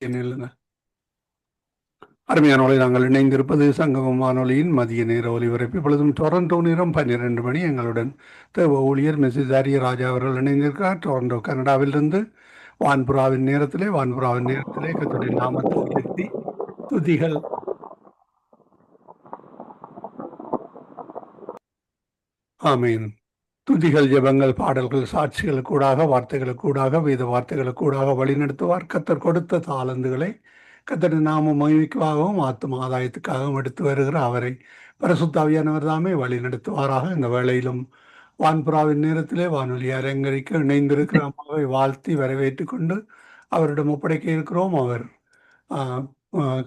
என்னில் அருமையானோலை நாங்கள் இணைந்திருப்பது சங்கமம் வானொலியின் மதிய நேர ஒலிபரப்பு. இப்பொழுதும் டொரண்டோ நேரம் 12 மணி. எங்களுடன் தேவ ஊழியர் மிஸ்ஸஸ் ஆரியராஜா அவர்கள் இணைந்திருக்கிறார் டொரண்டோ கனடாவிலிருந்து. வான்புறாவின் நேரத்திலே கர்த்தருடைய நாமத்தை உயர்த்தி துதிகள் ஆமீன் துதிகள், ஜெபங்கள், பாடல்கள், சாட்சிகளுக்கூடாக, வார்த்தைகளுக்கூடாக, வேத வார்த்தைகளுக்கூடாக வழிநடத்துவார். கர்த்தர் கொடுத்த தாளந்துகளை கர்த்தரின் நாம மகிமைக்காகவும் ஆத்தும ஆதாயத்துக்காகவும் எடுத்து வருகிற அவரை பரிசுத்த ஆவியானவர் தாமே வழி நடத்துவாராக. இந்த வேளையிலும் வான்புறாவின் நேரத்திலே வானொலி அரங்கரிக்க இணைந்திருக்கிற அம்மாவை வாழ்த்தி வரவேற்று கொண்டு அவரிடம் ஒப்படைக்க இருக்கிறோம். அவர் ஆஹ்,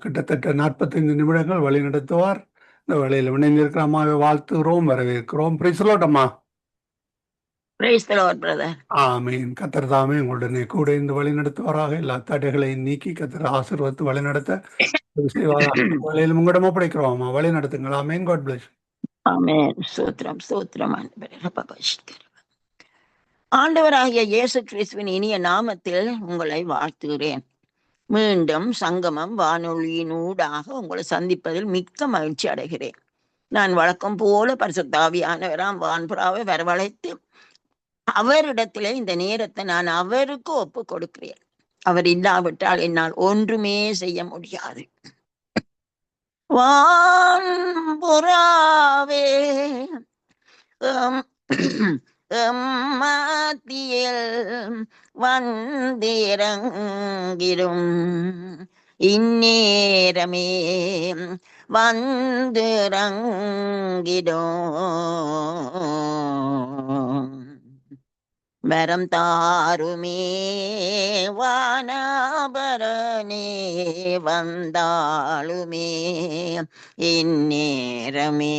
கிட்டத்தட்ட 45 நிமிடங்கள் வழி நடத்துவார். இந்த வேளையில் இணைந்திருக்கிற அம்மாவை வாழ்த்துகிறோம், வரவேற்கிறோம். பிரைஸ் அம்மா. Praise the Lord, brother. ஆமீன். கர்த்தர் தாமே உங்களுடனே கூட இருந்து வழி நடத்துவாராக. எல்லா தடைகளையும் நீக்கி கர்த்தர் ஆசீர்வதித்து வழி நடத்த உதவி செய்வாராக. வேளையிலும் உங்களிடம் ஒப்படைக்கிறோம். வழி நடத்துங்கள். ஆமீன். God bless. Amen. சூத்திரம் சூத்திரம் ஆண்டவரே. ரபபஷ்கர். ஆண்டவராகிய இயேசு கிறிஸ்துவின் இனிய நாமத்தில் உங்களை வாழ்த்துகிறேன். மீண்டும் சங்கமம் வானொலியின் ஊடாக உங்களை சந்திப்பதில் மிக்க மகிழ்ச்சி அடைகிறேன். நான் வழக்கம் போல பரிசுத்த ஆவியானவராம் வான்புறாவை வரவழைத்து அவரிடத்திலே இந்த நேரத்தை நான் அவருக்கு ஒப்பு கொடுக்கிறேன். அவர் இல்லாவிட்டால் என்னால் ஒன்றுமே செய்ய முடியாது. வான்புறாவே மத்தியில் வந்திறங்கிடும் இந்நேரமே வந்திறங்கிடும் வரம் தாருமே வானபரணே வந்தாளுமே இந்நேரமே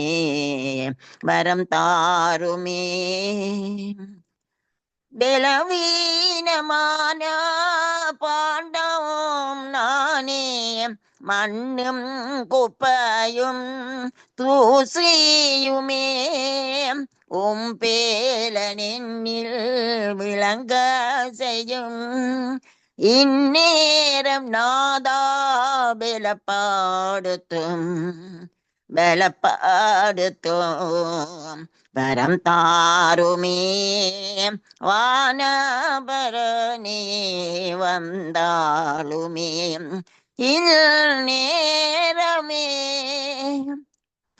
வரம் தாருமே பலவீனமான பாண்டவும் நானே மண்ணும் குப்பையும் தூசியுமே பேலனில் விளங்க செய்யும் இந்நேரம் நாதா பலப்படுத்தும் பலப்படுத்தும் வரம் தாருமே வானபரணே வந்தாளுமே இந்நேரமே.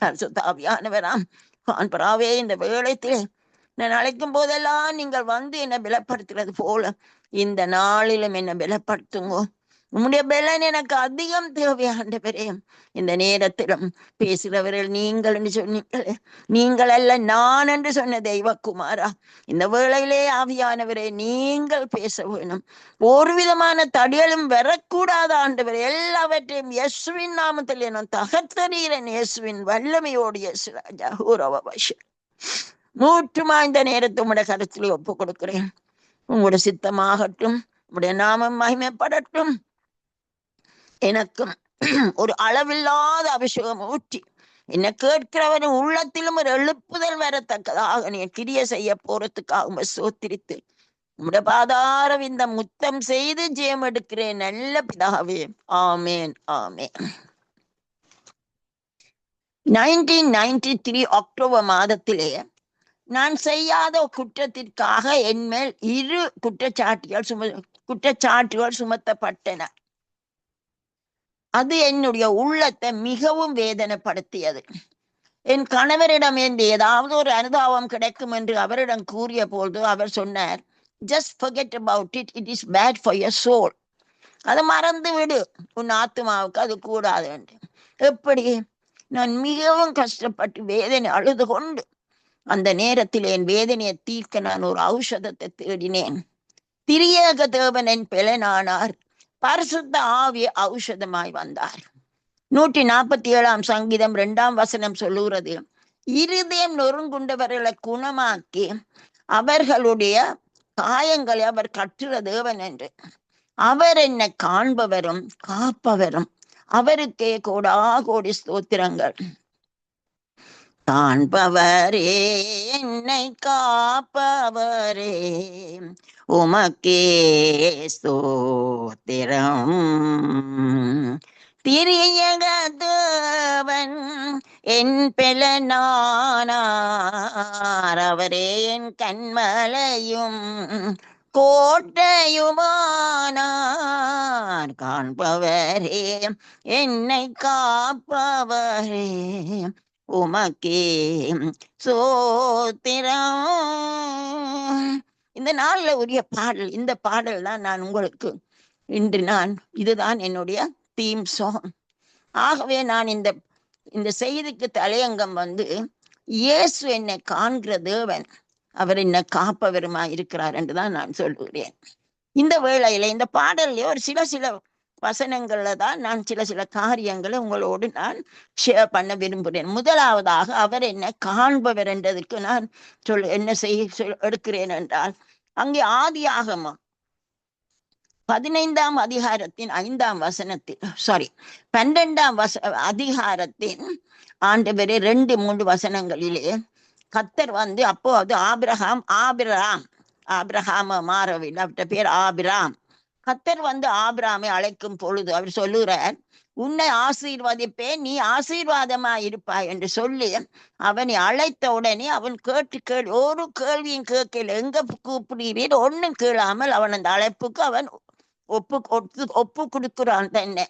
பரிசுத்தாவியானவராம் வான்புறாவே இந்த வேளைத்திலே நான் அழைக்கும் போதெல்லாம் நீங்கள் வந்து என்னை பலப்படுத்துறது போல இந்த நாளிலும் என்னை பலப்படுத்துங்க. உம்முடைய பலன் எனக்கு அதிகம் தேவையாண்டவரே. இந்த நேரத்திலும் பேசுகிறவர்கள் நீங்கள் என்று சொன்னீங்களே, நீங்கள் அல்ல நான் என்று சொன்ன தெய்வகுமாரா, இந்த வேளையிலே ஆவியானவரே நீங்கள் பேச வேணும். ஒரு விதமான தடைகளும் வரக்கூடாத ஆண்டவர் எல்லாவற்றையும் இயேசுவின் நாமத்தில் எனும் தகர்த்தரீரன் இயேசுவின் வல்லமையோடு இயேசு ராஜா ஊரவபாஷ மூற்றுமா இந்த நேரத்தை உங்களுடைய கருத்திலே ஒப்பு கொடுக்கிறேன். உங்களுடைய சித்தமாகட்டும், உங்களுடைய நாமம் மகிமைப்படட்டும். எனக்கும் ஒரு அளவில்லாத அபிஷேகம் ஊற்றி என்ன கேட்கிறவன் உள்ளத்திலும் ஒரு எழுப்புதல் வரத்தக்கதாக நீ கிரிய செய்ய போறதுக்காக சோத்திரித்து உம்முடைய பாதார இந்த முத்தம் செய்து ஜெயம் எடுக்கிறேன் நல்ல பிதாவே. ஆமேன் ஆமேன். 1993 அக்டோபர் மாதத்திலே நான் செய்யாத குற்றத்திற்காக என்மேல் 2 குற்றச்சாட்டுகள் சுமத்தப்பட்டன. அது என்னுடைய உள்ளத்தை மிகவும் வேதனைப்படுத்தியது. என் கணவரிடம் என்று ஏதாவது ஒரு அனுதாபம் கிடைக்கும் என்று அவரிடம் கூறிய போது அவர் சொன்னார், just forget about it, it is bad for your soul. அதை மறந்து விடு, உன் ஆத்மாவுக்கு அது கூடாது என்று. எப்படி நான் மிகவும் கஷ்டப்பட்டு வேதனை அழுது கொண்டு அந்த நேரத்தில் என் வேதனையை தீர்க்க நான் ஒரு ஔஷதத்தை தேடினேன். திரியேக தேவன் என் பெலனானார், பரிசுத்த ஆவிய ஔஷதமாய் வந்தார். 147 சங்கீதம் 2 வசனம் சொல்லுகிறது, இருதயம் நொறுங்குண்டவர்களை குணமாக்கி அவர்களுடைய காயங்களை அவர் கட்டுற தேவன் என்று. அவர் என்னை காண்பவரும் காப்பவரும், அவருக்கே கோடா கோடி ஸ்தோத்திரங்கள். காண்பவரே என்னை காப்பவரே உமக்கே ஸ்தோத்திரம். திரியகதேவன் என் பெலனானார், அவரே என் கண்மலையும் கோட்டையுமானார். காண்பவரே என்னை காப்பவரே, உமக்கே சோத்திரம். இந்த நாள்ல உரிய பாடல், இந்த பாடல் தான் நான் உங்களுக்கு இன்று இதுதான் என்னுடைய தீம் சாங். ஆகவே நான் இந்த செய்திக்கு தலையங்கம் இயேசு என்னை காண்கிற தேவன், அவர் என்னை காப்பவருமா இருக்கிறார் என்றுதான் நான் சொல்லுகிறேன். இந்த வேளையில இந்த பாடல்ல ஒரு சில வசனங்கள்ல தான் நான் சில காரியங்களை உங்களோடு நான் ஷேர் பண்ண விரும்புகிறேன். முதலாவதாக அவர் என்னை காண்பவர் என்றதுக்கு நான் என்ன எடுக்கிறேன் என்றால், அங்கே ஆதியாகமம் 15ஆம் அதிகாரத்தின் 5ஆம் வசனத்தில் 12ஆம் அதிகாரத்தின் ஆண்டவரே 2-3 வசனங்களிலே கர்த்தர் அப்போ அது ஆபிரகாம மாறவில்லை, அவர்கிட்ட பேர் ஆபிராம். கர்த்தர் ஆபிராமை அழைக்கும் பொழுது அவர் சொல்லுகிறார், உன்னை ஆசீர்வதிப்பேன், நீ ஆசீர்வாதமா இருப்பாய் என்று சொல்லி அவனை அழைத்த உடனே அவன் ஒரு கேள்வியும் கேட்கல. எங்க கூப்பிடுகிறீர் ஒன்னும் கேளாமல் அவன் அந்த அழைப்புக்கு அவன் ஒப்பு கொடுக்கிறான் தன்னை.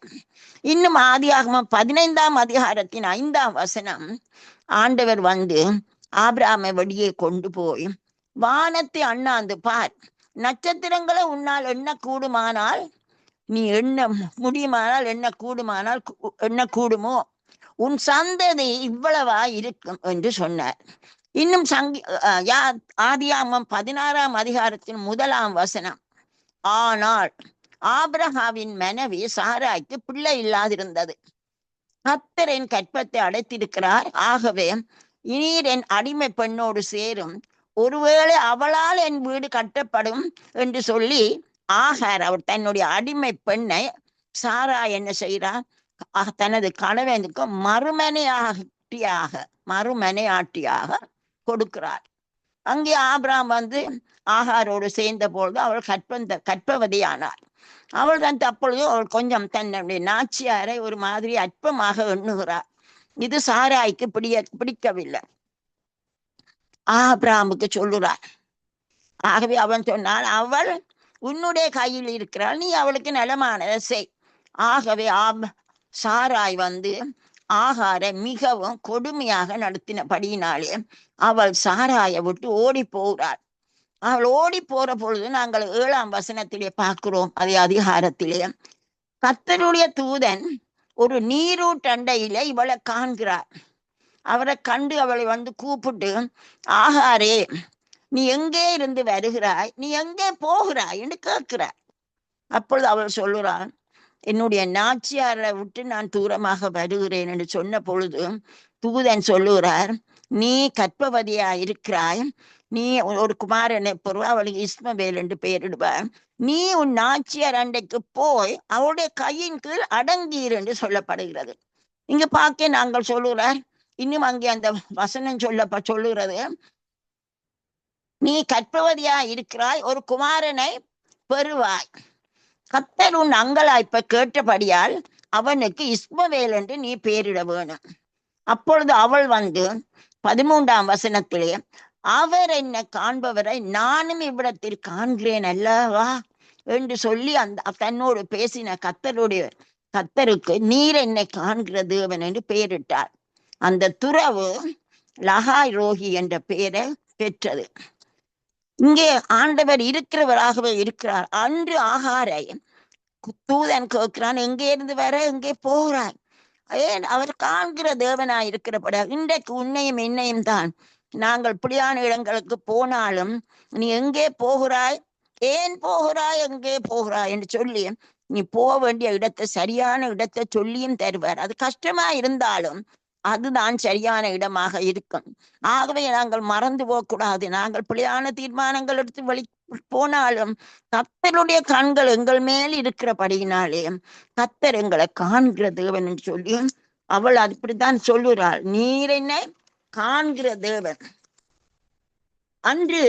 இன்னும் ஆதியாகமம் 15ஆம் அதிகாரத்தின் 5ஆம் வசனம், ஆண்டவர் ஆபிரகாமை வெளியே கொண்டு போய் வானத்தை அண்ணாந்து பார், நட்சத்திரங்களை உன்னால் எண்ண கூடுமானால், நீ எண்ண முடியுமானால் எண்ண கூடுமோ, உன் சந்ததி இவ்வளவா இருக்கும் என்று சொன்னார். இன்னும் ஆதியாகமம் 16ஆம் அதிகாரத்தின் 1ஆம் வசனம், ஆனால் ஆபிரகாமின் மனைவி சாராய்க்கு பிள்ளை இல்லாதிருந்தது. கர்த்தர் என் கற்பத்தை அடைத்திருக்கிறார், ஆகவே நீர் என் அடிமை பெண்ணோடு சேரும், ஒருவேளை அவளால் என் வீடு கட்டப்படும் என்று சொல்லி ஆகார் அவர் தன்னுடைய அடிமை பெண்ணை சாரா என்ன செய்கிறார், தனது கணவனுக்கு மறுமனையாட்டியாக கொடுக்கிறார். அங்கே ஆபிரகாம் ஆகாரோடு சேர்ந்த பொழுது அவள் கற்பவதியானார். அவள் அப்பொழுது அவள் கொஞ்சம் தன்னுடைய நாச்சியாரை ஒரு மாதிரி அற்பமாக எண்ணுகிறார். இது சாராய்க்கு பிடிக்கவில்லை. ஆபிரகாமுக்கு சொல்லுறார். ஆகவே அவன் சொன்னால், அவள் உன்னுடைய கையில் இருக்கிறாள், நீ அவளுக்கு நலமானதை செய். ஆகவே சாராய் ஆகாரை மிகவும் கொடுமையாக நடத்தினபடியினாலே அவள் சாராயை விட்டு ஓடி போகிறாள். அவள் ஓடி போற பொழுது நாங்கள் 7ஆம் வசனத்திலே பார்க்கிறோம், அதே அதிகாரத்திலே கர்த்தருடைய தூதன் ஒரு நீரூட்டண்டையில இவளை காண்கிறார். அவரை கண்டு அவளை கூப்பிட்டு, ஆகாரே, நீ எங்கே இருந்து வருகிறாய், நீ எங்கே போகிறாய் என்று கேட்கிறார். அப்பொழுது அவள் சொல்லுறாள், என்னுடைய நாச்சியாரை விட்டு நான் தூரமாக வருகிறேன் என்று சொன்ன பொழுது தூதன் சொல்லுகிறார், நீ கற்பவதியா இருக்கிறாய், நீ ஒரு குமாரனை பொருள், அவளுக்கு இஸ்மவேல் என்று பெயரிடுவார், நீ உன் நாச்சியார் அண்டைக்கு போய் அவளுடைய கையின் கீழ் அடங்கீர் என்று சொல்லப்படுகிறது. இங்க பார்க்க நாங்கள் சொல்லுகிறார், இன்னும் அங்கே அந்த வசனம் சொல்லுகிறது, நீ கற்பவதியா இருக்கிறாய், ஒரு குமாரனை பெறுவாய், கர்த்தர் உன் அங்கலாய்ப்பை கேட்டபடியால் அவனுக்கு இஸ்மவேல் என்று நீ பெயரிட வேணும். அப்பொழுது அவள் 13ஆம் வசனத்திலே, அவர் என்னை காண்பவரை நானும் இவ்விடத்தில் காண்கிறேன் அல்லவா என்று சொல்லி தன்னோடு பேசின கர்த்தருக்கு நீர் என்னை காண்கிற தேவன் என்று பெயரிட்டார். அந்த துறவு லகாய் ரோகி என்ற பெயரை பெற்றது. இங்கே ஆண்டவர் இருக்கிறவராகவே இருக்கிறார். அன்று ஆகாரை தூதன் கேட்கிறான், எங்கே இருந்து வர, எங்கே போகிறாய், ஏன் அவர் காண்கிற தேவனாய் இருக்கிறபடியா இன்றைக்கு உன்னையும் என்னையும் தான் நாங்கள் பிடியான இடங்களுக்கு போனாலும், நீ எங்கே போகிறாய், ஏன் போகிறாய், எங்கே போகிறாய் என்று சொல்லி நீ போக வேண்டிய இடத்தை சரியான இடத்தை சொல்லியும் தருவார். அது கஷ்டமா இருந்தாலும் அதுதான் சரியான இடமாக இருக்கும். ஆகவே நாங்கள் மறந்து போகக்கூடாது. நாங்கள் பிழையான தீர்மானங்கள் எடுத்து போனாலும் கர்த்தருடைய கண்கள் எங்கள் மேல் இருக்கிறபடியினாலே கர்த்தர் எங்களை காண்கிற தேவன் என்று சொல்லி அவள் அப்படித்தான் சொல்லுறாள், நீர் என்னை காண்கிற தேவன். அன்று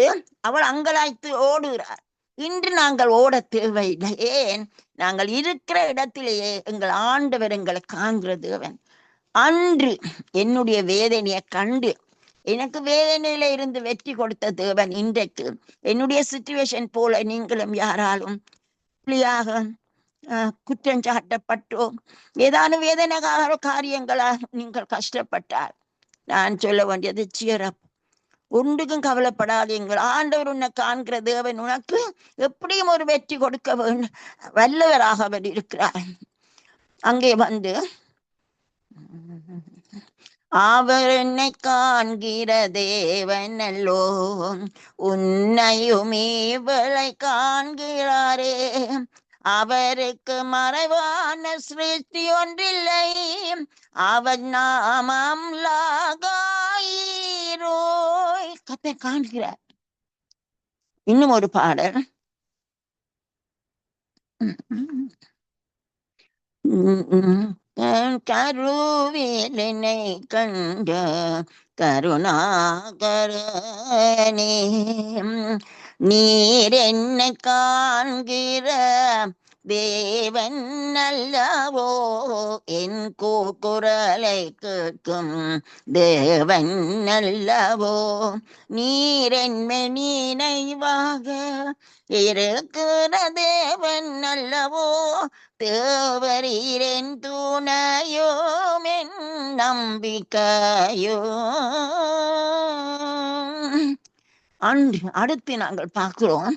அவள் அங்கலாய்த்து ஓடுகிறார். இன்று நாங்கள் ஓட தேவையில்லை. ஏன்? நாங்கள் இருக்கிற இடத்திலேயே எங்கள் ஆண்டவர் எங்களை காண்கிற தேவன். அன்று என்னுடைய வேதனையை கண்டு எனக்கு வேதனையில இருந்து வெற்றி கொடுத்த தேவன் இன்றைக்கு என்னுடைய சிச்சுவேஷன் போல நீங்களும் யாராலும் குற்றம் சாட்டப்பட்டோ ஏதானும் வேதனை காரியங்களால் நீங்கள் கஷ்டப்பட்டால் நான் சொல்ல வேண்டியது சீரப், ஒன்றுக்கும் கவலைப்படாதீங்கள். ஆண்டவர் உன்னை காண்கிற தேவன் உனக்கு எப்படியும் ஒரு வெற்றி கொடுக்க வேண்டும், வல்லவராக அவர் இருக்கிறார். அங்கே வந்து அவர் என்னை காண்கிற தேவன் அல்லோ, உன்னையும் இவளை காண்கிறாரே. அவருக்கு மறைவான சிருஷ்டி ஒன்றில்லை, அவர் நாமம் லாகாயிரோய். கத்தை காண்கிறார். இன்னும் ஒரு பாடல், கருவேலனை கண்ட கருணாகரனே, நீர் என்னை காண்கிற தேவன் அல்லவோ, என் கூக்குரலை கேட்கும் தேவன் அல்லவோ, நீர் என்மை நினைவாக இருக்கிற தேவன் அல்லவோ, தேவரீரென் துணையோ என் நம்பிக்கையோ. அடுத்து நாங்கள் பார்க்கிறோம்,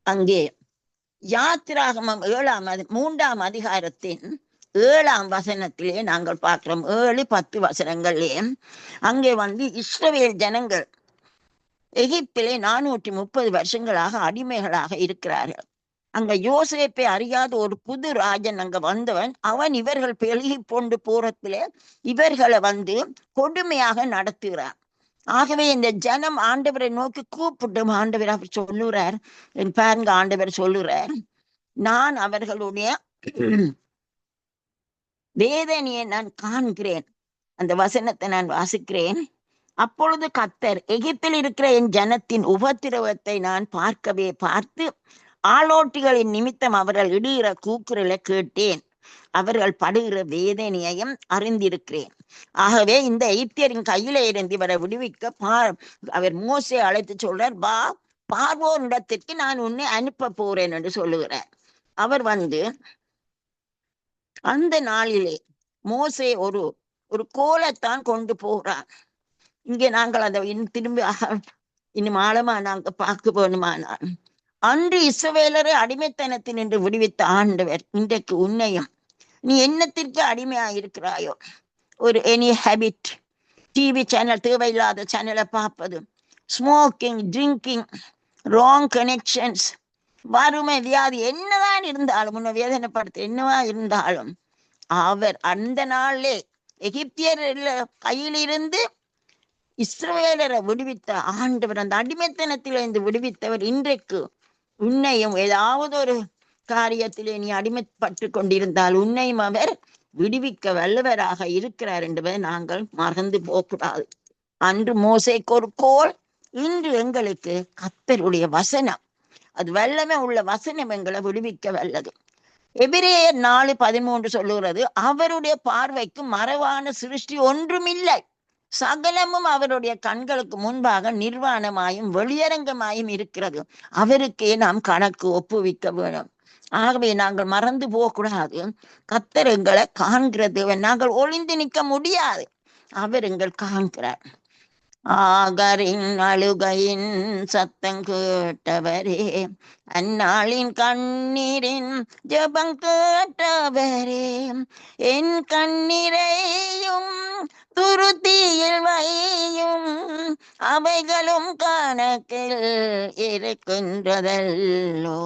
அங்கே யாத்திராகமம் 3ஆம் அதிகாரத்தின் 7ஆம் வசனத்திலே நாங்கள் பார்க்கிறோம். 7-10 வசனங்களே அங்கே வந்து இஸ்ரவேல் ஜனங்கள் எகிப்திலே 430 வருஷங்களாக அடிமைகளாக இருக்கிறார்கள். அங்க யோசேப்பை அறியாத ஒரு புது ராஜன் அங்க வந்தவன், அவன் இவர்கள் பெருகி கொண்டு போறதுல இவர்களை வந்து கொடுமையாக நடத்துகிறார். ஆகவே இந்த ஜனம் ஆண்டவரை நோக்கி கூப்பிட்டும், ஆண்டவர் அவர் சொல்லுறார், பாருங்க ஆண்டவர் சொல்லுறார், நான் அவர்களுடைய வேதனையை நான் காண்கிறேன். அந்த வசனத்தை நான் வாசிக்கிறேன். அப்பொழுது கர்த்தர், எகிப்தில் இருக்கிற என் ஜனத்தின் உபத்திரவத்தை நான் பார்த்து ஆளோட்டிகளின் நிமித்தம் அவர்கள் இடுகிற கூக்குரலை கேட்டேன், அவர்கள் படுகிற வேதனையையும் அறிந்திருக்கிறேன். ஆகவே இந்த எகிப்தியரின் கையில இருந்து இவரை விடுவிக்க அவர் மோசே அழைத்து சொல்றார், வா, பார்வோன் இடத்திற்கு நான் உன்னை அனுப்ப போறேன் என்று சொல்லுகிறார். அவர் வந்து அந்த நாளிலே மோசே ஒரு கோலைத்தான் கொண்டு போறார். இங்கே நாங்கள் அதை திரும்பி இன்னும் ஆழமா நாங்க பார்க்க வேணுமானால், அன்று இஸ்ரவேலரை அடிமைத்தனத்தில் நின்று விடுவித்த ஆண்டவர் இன்றைக்கு உன்னையும், நீ என்னத்திற்கு அடிமையா இருக்கிறாயோ, ஒரு எனி ஹேபிட், டிவி சேனல், தேவையில்லாத சேனலை பார்ப்பது, ஸ்மோக்கிங், ட்ரிங்கிங், ராங் கனெக்ஷன்ஸ், வறுமை, வியாதி, என்னதான் இருந்தாலும், உன்னை வேதனைப்படுத்த என்னவா இருந்தாலும், அவர் அந்த நாளிலே எகிப்தியர் கையிலிருந்து இஸ்ரவேலரை விடுவித்த ஆண்டவர், அந்த அடிமைத்தனத்திலிருந்து விடுவித்தவர் இன்றைக்கு உன்னையும் ஏதாவது ஒரு காரியத்திலே நீ அடிமைப்பட்டு கொண்டிருந்தால் உன்னையும் அவர் விடுவிக்க வல்லவராக இருக்கிறார் என்பதை நாங்கள் மறந்து போகக்கூடாது. அன்று மோசேக்கு ஒரு கோல், இன்று எங்களுக்கு கர்த்தருடைய வசனம், அது வல்லமை உள்ள வசனம் எங்களை விடுவிக்க வல்லது. எபிரேயர் 4:13 சொல்லுகிறது, அவருடைய பார்வைக்கு மறைவான சிருஷ்டி ஒன்றுமில்லை, சகலமும் அவருடைய கண்களுக்கு முன்பாக நிர்வாணமாயும் வெளியரங்கமாயும் இருக்கிறது, அவருக்கே நாம் கணக்கு ஒப்புவிக்க வேணும். ஆகவே நாங்கள் மறந்து போகக்கூடாது, கர்த்தர் எங்களை காண்கிறது, நாங்கள் ஒளிந்து நிற்க முடியாது, அவர் எங்கள் காண்கிறார். ஆகரின் அழுகையின் சத்தம் கேட்டவரே, அந்நாளின் கண்ணீரின் ஜெபம் கேட்டவரே, என் கண்ணீரையும் துருத்தியில் வையும், அவைகளும் கணக்கில் இருக்கின்றதல்லோ.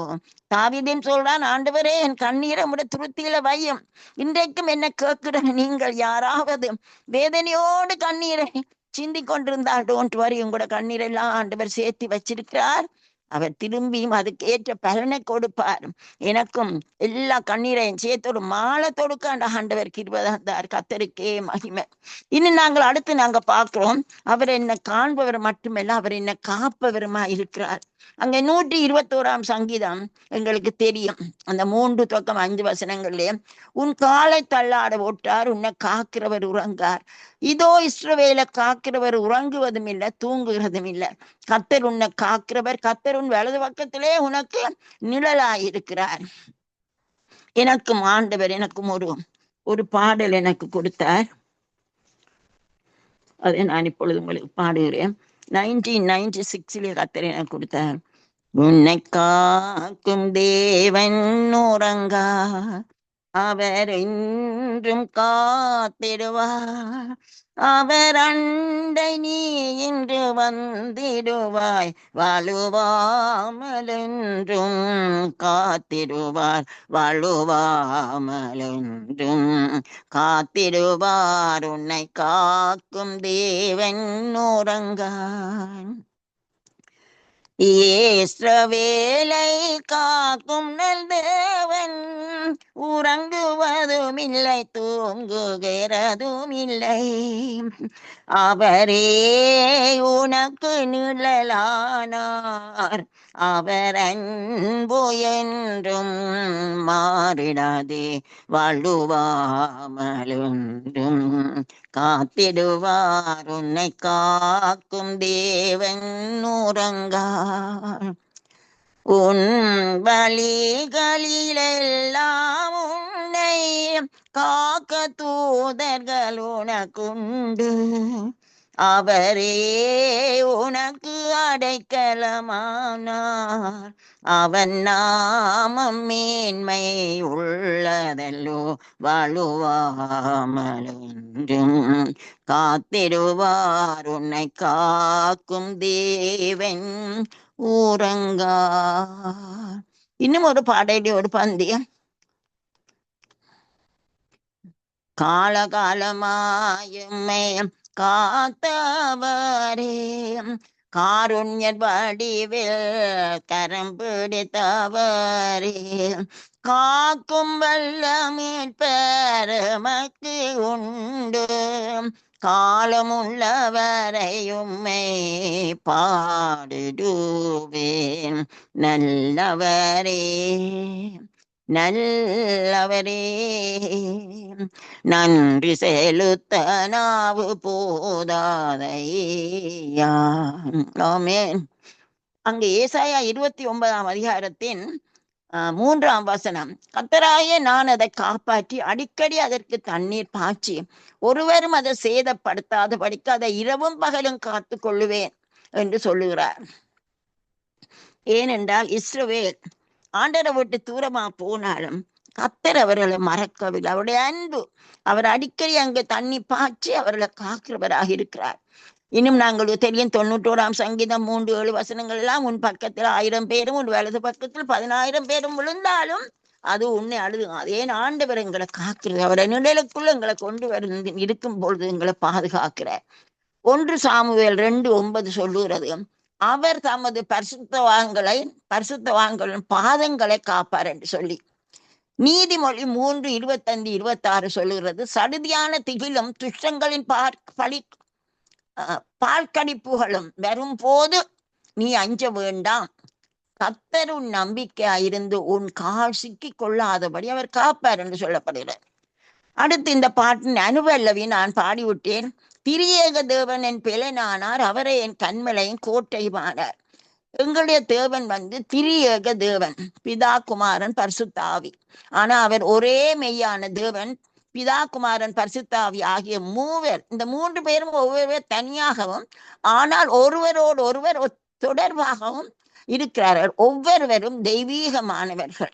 தாவீதும் சொல்றான், ஆண்டவரே என் கண்ணீரை உடைய துருத்தியில வையும். இன்றைக்கும் என்ன கேட்கிற நீங்கள் யாராவது வேதனையோடு கண்ணீரை சிந்தி கொண்டிருந்தால், டோன்ட் வரி, உங்களோட கண்ணீரெல்லாம் ஆண்டவர் சேர்த்து வச்சிருக்கிறார், அவர் திரும்பியும் அதுக்கு ஏற்ற பலனை கொடுப்பார். எனக்கும் எல்லா கண்ணீரையும் சேர்த்து ஒரு மாலை தொடுக்காண்ட ஆண்டவர் கிருபை தந்தார். கர்த்தருக்கே மகிமை. இன்னும் நாங்கள் அடுத்து நாங்க பார்க்கிறோம், அவர் என்ன காண்பவர் மட்டுமல்ல, அவர் என்ன காப்பவருமா இருக்கிறார். அங்க 121ஆம் சங்கீதம் எங்களுக்கு தெரியும். அந்த 3 தொடக்கம் 5 வசனங்களிலே, உன் காலை தள்ளாட ஒட்டார், உன்னை காக்கிறவர் உறங்கார். இதோ இஸ்ரவேலை காக்கிறவர் உறங்குவதும் இல்லை, தூங்குகிறதும் இல்லை. கர்த்தர் உன்னை காக்கிறவர், கர்த்தர் உன் வலது பக்கத்திலே உனக்கு நிழலாயிருக்கிறார். எனக்கும் ஆண்டவர் எனக்கும் ஒரு பாடல் எனக்கு கொடுத்தார். அதை நான் இப்பொழுது உங்களுக்கு பாடுகிறேன். 1996 கர்த்தர் எனக்கு கொடுத்தார். உன்னை காக்கும் தேவன் உறங்கா, அவர் என்றும் காத்திடுவார். அவர் அண்டை நீ இன்று வந்திடுவாய், வாழுவாமலென்றும் காத்திடுவார், வாழுவாமலென்றும் காத்திடுவார். உன்னை காக்கும் தேவன் உறங்கான். இஸ்ரவேலை காக்கும் நல் தேவன் உறங்குவதும் இல்லை, தூங்குகிறதும் இல்லை. அவரே உனக்கு நிழலானார், அவர் அன்பு என்றும் மாறிடாதே, வாழுவாமலென்றும் காத்திடுவார். உன்னை காக்கும் தேவன் உறங்கார். உன் வழிகளிலெல்லாம் உன்னை காக்க தூதர்கள் உனக்குண்டு, அவரே உனக்கு அடைக்கலமானார். அவன் நாமம் மேன்மை உள்ளதல்லோ, வாழுவாமலென்றும் காத்திடுவார். உன்னை காக்கும் தேவன் உறங்கார். இன்னும் ஒரு பாடலோடு பந்தயம். காலகாலமாயும்மை காத்தவரே, காருண்ய வடிவில் கரம் பிடித்தவரே, காக்கும் வல்லமீட்பர் எமக்கு உண்டு. காலமுள்ளவரை உம்மை பாடிடுவேன். நல்லவரே நல்லவரே, நன்றி செலுத்த நாவு போதாதையா. ஆமென். அங்கு ஏசாயா 29ஆம் அதிகாரத்தின் 3ஆம் வசனம், கர்த்தராகிய நான் அதை காப்பாற்றி அடிக்கடி அதற்கு தண்ணீர் பாய்ச்சி ஒருவரும் அதை சேதப்படுத்தாதபடிக்கு அதை இரவும் பகலும் காத்து கொள்ளுவேன் என்று சொல்லுகிறார். ஏனென்றால் இஸ்ரவேல் ஆண்டரை விட்டு தூரமா போனாலும் கர்த்தர் அவர்களை மறக்கவில்லை. அவருடைய அன்பு, அவர் அடிக்கடி அங்கு தண்ணி பாய்ச்சி அவர்களை காக்கிறவராக இருக்கிறார். இன்னும் நாங்கள் தெரியும் 91ஆம் சங்கீதம் 3-7 வசனங்கள் எல்லாம், உன் பக்கத்தில் 1000 பேரும் உன் வலது பக்கத்தில் 10,000 பேரும் விழுந்தாலும் அது உன்னை அழுது. ஏன் ஆண்டவர் எங்களை காக்கிறது, அவரை நிழலுக்குள்ள எங்களை கொண்டு இருக்கும் பொழுது எங்களை பாதுகாக்கிறார். 1 சாமுவேல் 2:9 சொல்லுகிறது, அவர் தமது பரிசுத்தவான்களின் பாதங்களை காப்பார் என்று சொல்லி. நீதிமொழி 3:25-26 சொல்லுகிறது, சடுதியான திகிலும் துஷ்டங்களின் பால்கடிப்புகளும் வரும் போது நீ அஞ்ச வேண்டாம், கர்த்தர் உன் நம்பிக்கையாயிருந்து உன் கால் சிக்கி கொள்ளாதபடி அவர் காப்பார் என்று சொல்லப்படுகிறார். அடுத்து இந்த பாட்டின் அனுபல்லவி நான் பாடிவிட்டேன். திரியேக தேவன் என் பெலனானார், அவரை என் கண்மலையும் கோட்டையுமானார். எங்களுடைய தேவன் திரியேக தேவன், பிதா குமாரன் பரிசுத்த ஆவி. ஆனா அவர் ஒரே மெய்யான தேவன், பிதா குமாரன் பரிசுத்த ஆவி ஆகிய மூவர். இந்த 3 பேரும் ஒவ்வொரு தனியாகவும் ஆனால் ஒருவரோடு ஒருவர் தொடர்பாகவும் இருக்கிறார்கள். ஒவ்வொருவரும் தெய்வீகமானவர்கள்.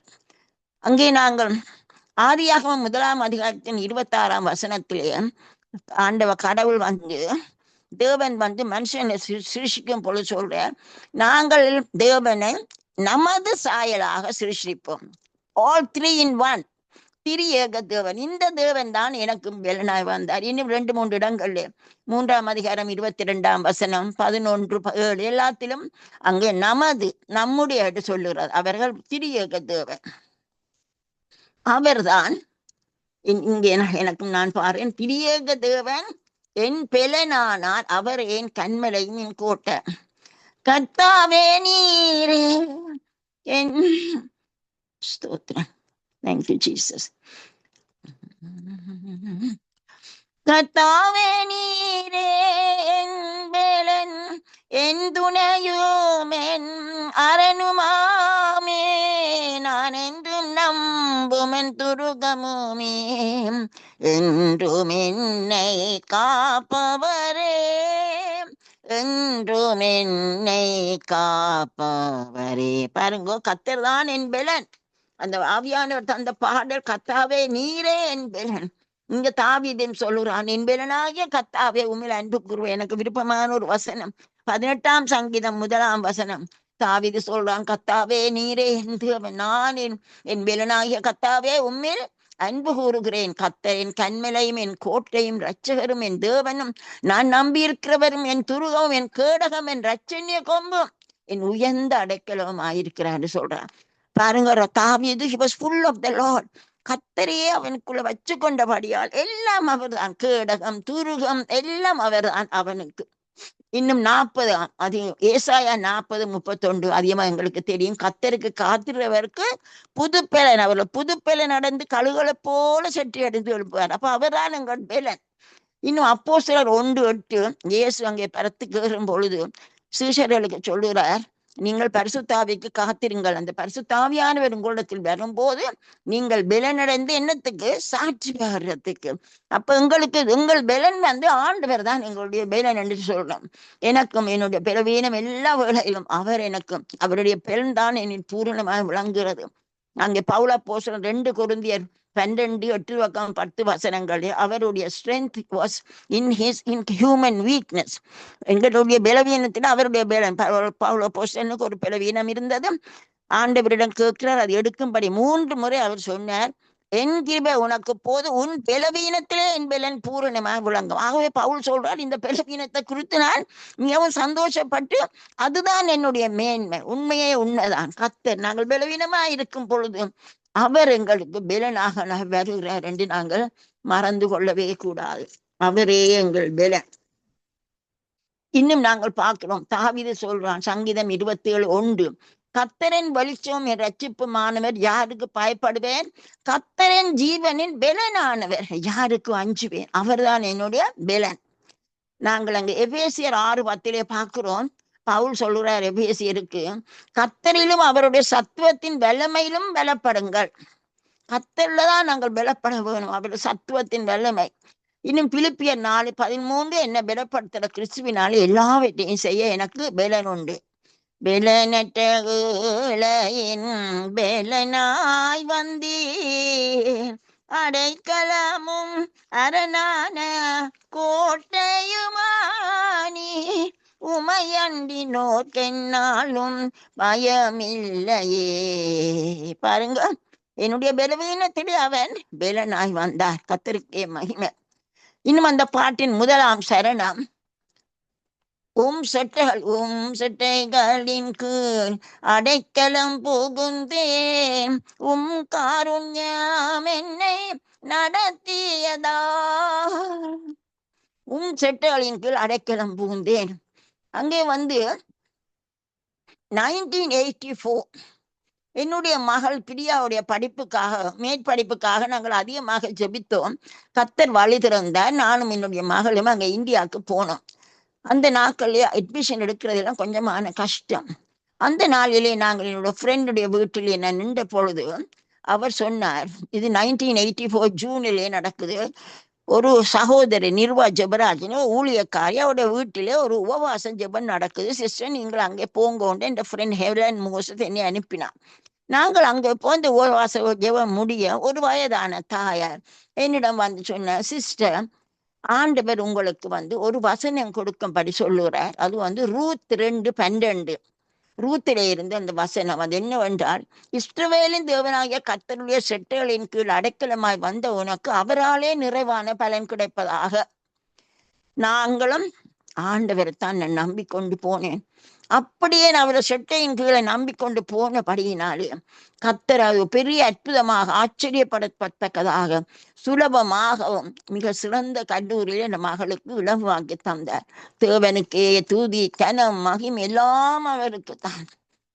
அங்கே நாங்கள் ஆதியாகமம் 1ஆம் அதிகாரத்தின் 26ஆம் வசனத்திலே ஆண்டவர் கடவுள் தேவன் மனுஷனை சிருஷிக்கும் பொழுது சொல்ற, நாங்கள் தேவனை நமது சாயலாக சிருஷிப்போம். ஆல் 3 in 1, திரியேக தேவன். இந்த தேவன் தான் எனக்கும் பெலனாய் வந்தார். இன்னும் 2-3 இடங்கள்ல 3ஆம் அதிகாரம் 22ஆம் வசனம் 11-7 எல்லாத்திலும் அங்கே நம்முடைய சொல்லுகிறார். அவர்கள் திரியேக தேவன். அவர்தான் இங்கே எனக்கும் நான் பாருன், திரியேக தேவன் என் பெலனானார், அவர் என் கண்மலையும் என் கோட்டை. கர்த்தாவே நீரே என் ஸ்தோத்திரம். Thank you Jesus. கர்த்தாவே நீரே என் வேலன், என் துணையும் என் அரணுமாமே, நான் என்றும் நம்புமென் துருகமுமே, என்றும் என்னை காப்பவரே, என்றும் என்னை காப்பவரே. பாருங்க, கர்த்தர் தான் என் பெலன். அந்த ஆவியானவர் தந்த பாடல், கர்த்தாவே நீரே என் பெலன். இங்க தாவீதுன்னு சொல்லுறான், என் பெலனாகிய கர்த்தாவே உம்மில் அன்பு கூறுவேன். எனக்கு விருப்பமான ஒரு வசனம், 18ஆம் சங்கீதம் 1ஆம் வசனம். தாவீது சொல்றான், கர்த்தாவே நீரே என் தேவன், நான் என் பெலனாகிய கர்த்தாவே உம்மில் அன்பு கூறுகிறேன். கர்த்தர் என் கண்மலையும் என் கோட்டையும் இரட்சகரும் என் தேவனும், நான் நம்பியிருக்கிறவரும் என் துருகவும் என் கேடகம் என் இரட்சணிய கொம்பும் என் உயர்ந்த அடைக்கலவும் ஆயிருக்கிறான்னு சொல்றான். பாருங்க, தாவீது he was full of the Lord. கர்த்தரையே அவனுக்குள்ள வச்சு கொண்டபடியால் எல்லாம் அவர்தான், கேடகம் துருகம் எல்லாம் அவர்தான் அவனுக்கு. இன்னும் 40, அது ஏசாயா 40:31 அதிகமா எங்களுக்கு தெரியும். கர்த்தருக்கு காத்திருவருக்கு புதுப்பெலன், அவர்ல புதுப்பெலன் நடந்து கழுகளை போல சற்றி அடைந்து எழுப்புவார். அப்ப அவர்தான் எங்கள் பெலன். இன்னும் அப்போஸ்தலர் 1:8 இயேசு அங்கே பரத்துக்கு ஏறும் பொழுது சீஷர்களுக்கு சொல்லுறார், நீங்கள் பரிசுத்தாவிக்கு காத்திருங்கள், அந்த பரிசுத்தாவியானவர் உங்களிடத்தில் வரும்போது நீங்கள் பெலனடைந்து என்னத்துக்கு, சாட்சி பகர்றதுக்கு. அப்ப எங்கள் பெலன் வந்து ஆண்டவர் தான் எங்களுடைய பெலன் என்று சொல்றோம். எனக்கும் என்னுடைய பலவீனம் எல்லா வேளையிலும் அவர் எனக்கும், அவருடைய பெலன் தான் என்னில் பூரணமாக விளங்குகிறது. அங்கே பவுல் அப்போஸ்தலன் 2 கொரிந்தியர் 12:8-10 வசனங்கள், அவருடைய strength was in human weakness. எங்களுடைய பலவீனத்தில் அவருடைய பலன். பவுல் அப்போஸ்தலனுக்கு ஒரு பலவீனம் இருந்தது. ஆண்டவரிடம் கேட்கிறார், அது எடுக்கும்படி 3 முறை அவர் சொன்னார், என் கிருபை உனக்கு போது, உன் பலவீனத்திலே என் பலன் பூரணமாக விளங்கும். ஆகவே பவுல் சொல்றார், இந்த பலவீனத்தை குறித்து நான் மிகவும் சந்தோஷப்பட்டு, அதுதான் என்னுடைய மேன்மை. உண்மையே உண்மைதான். கர்த்தர் நாங்கள் பலவீனமா இருக்கும் பொழுது அவர் எங்களுக்கு பெலனாக வருகிறார் என்று நாங்கள் மறந்து கொள்ளவே கூடாது. அவரே எங்கள் பெலன். இன்னும் நாங்கள் பார்க்கிறோம், தாவீது சொல்றான், சங்கீதம் 27:1, கர்த்தரின் வெளிச்சம் என் ரட்சிப்புமானவர், யாருக்கு பயப்படுவேன்? கர்த்தரின் ஜீவனின் பெலனானவர், யாருக்கு அஞ்சுவேன்? அவர்தான் என்னுடைய பெலன். நாங்கள் அங்க எபேசியர் 6:10 பார்க்கிறோம், பவுல் சொல்லுறார் எபேசியருக்கு, கர்த்தரிலும் அவருடைய சத்துவத்தின் வல்லமையிலும் பலப்படுங்கள். கர்த்தர்ல தான் நாங்கள் பலப்பட வேணும், அவருடைய சத்துவத்தின் வல்லமை. இன்னும் பிலிப்பியர் 4:13, என்ன பலப்படுத்துற கிறிஸ்துவினாலே எல்லாவற்றையும் செய்ய எனக்கு பலன் உண்டு. பெலனற்ற ஏழையின் பெலனாய் வந்தீர், அடைக்கலமும் அரணான கோட்டையுமானி, உமையண்டி நோக்கென்னாலும் பயமில்லையே. பாருங்க, என்னுடைய பலவீனத்திலே அவன் பெலனாய் வந்தார். கர்த்தருக்கே மகிமை. இன்னும் அந்த பாட்டின் 1ஆம் சரணம், செட்டைகளின் கீழ் அடைக்கலம் புகுந்தேன், காருண்யம் என்னை நடத்தியதா. செட்டைகளின் கீழ் அடைக்கலம் புகுந்தேன். அங்கே வந்து 1984 என்னுடைய மகள் பிரியாவுடைய படிப்புக்காக, மேற்படிப்புக்காக நாங்கள் அதிகமாக ஜெபித்தோம். கர்த்தர் வழி திறந்தார். நானும் என்னுடைய மகளும் அங்க இந்தியாவுக்கு போனோம். அந்த நாட்களிலே அட்மிஷன் எடுக்கிறதெல்லாம் கொஞ்சமான கஷ்டம். அந்த நாளிலே நாங்கள் என்னோட ஃப்ரெண்டுடைய வீட்டிலே நான் நின்ற பொழுது அவர் சொன்னார், இது 1984 ஜூனிலே நடக்குது, ஒரு சகோதரி நிர்வா ஜெபராஜ்னு ஊழியக்காரி, அவருடைய வீட்டிலே ஒரு உபவாசம் ஜெபம் நடக்குது, சிஸ்டர் நீங்கள் அங்கே போங்கோண்டு என் ஃப்ரெண்ட் ஹெவலன் மோசஸ் என்னை அனுப்பினார். நாங்கள் அங்கே போய் உபவாச ஜெபம் முடிய ஒரு வயதான தாயார் என்னிடம் வந்து சொன்னார், சிஸ்டர் ஆண்டவர் உங்களுக்கு வந்து ஒரு வசனம் கொடுக்கும்படி சொல்லுறார். அது வந்து ரூத் 2:12 ரூத்திலே இருந்து அந்த வசனம். அது என்னவென்றால், இஸ்ரவேலின் தேவனாகிய கர்த்தருடைய செட்டைகளின் கீழ் அடைக்கலமாய் வந்த உனக்கு அவராலே நிறைவான பலன் கிடைப்பதாக. நாங்களும் ஆண்டவரைத்தான் நான் நம்பிக்கொண்டு போனேன். அப்படியே அவரை செட்டையின் கீழே நம்பிக்கொண்டு போனபடியினாலே கர்த்தர் அது பெரிய அற்புதமாக ஆச்சரியப்படத்தக்கதாக சுலபமாகவும் மிக சிறந்த கல்லூரியில் இந்த மகளுக்கு இலவாக்கி தந்தார். தேவனுக்கே தூதி கனம் மகிமை எல்லாம் அவருக்கு தான்.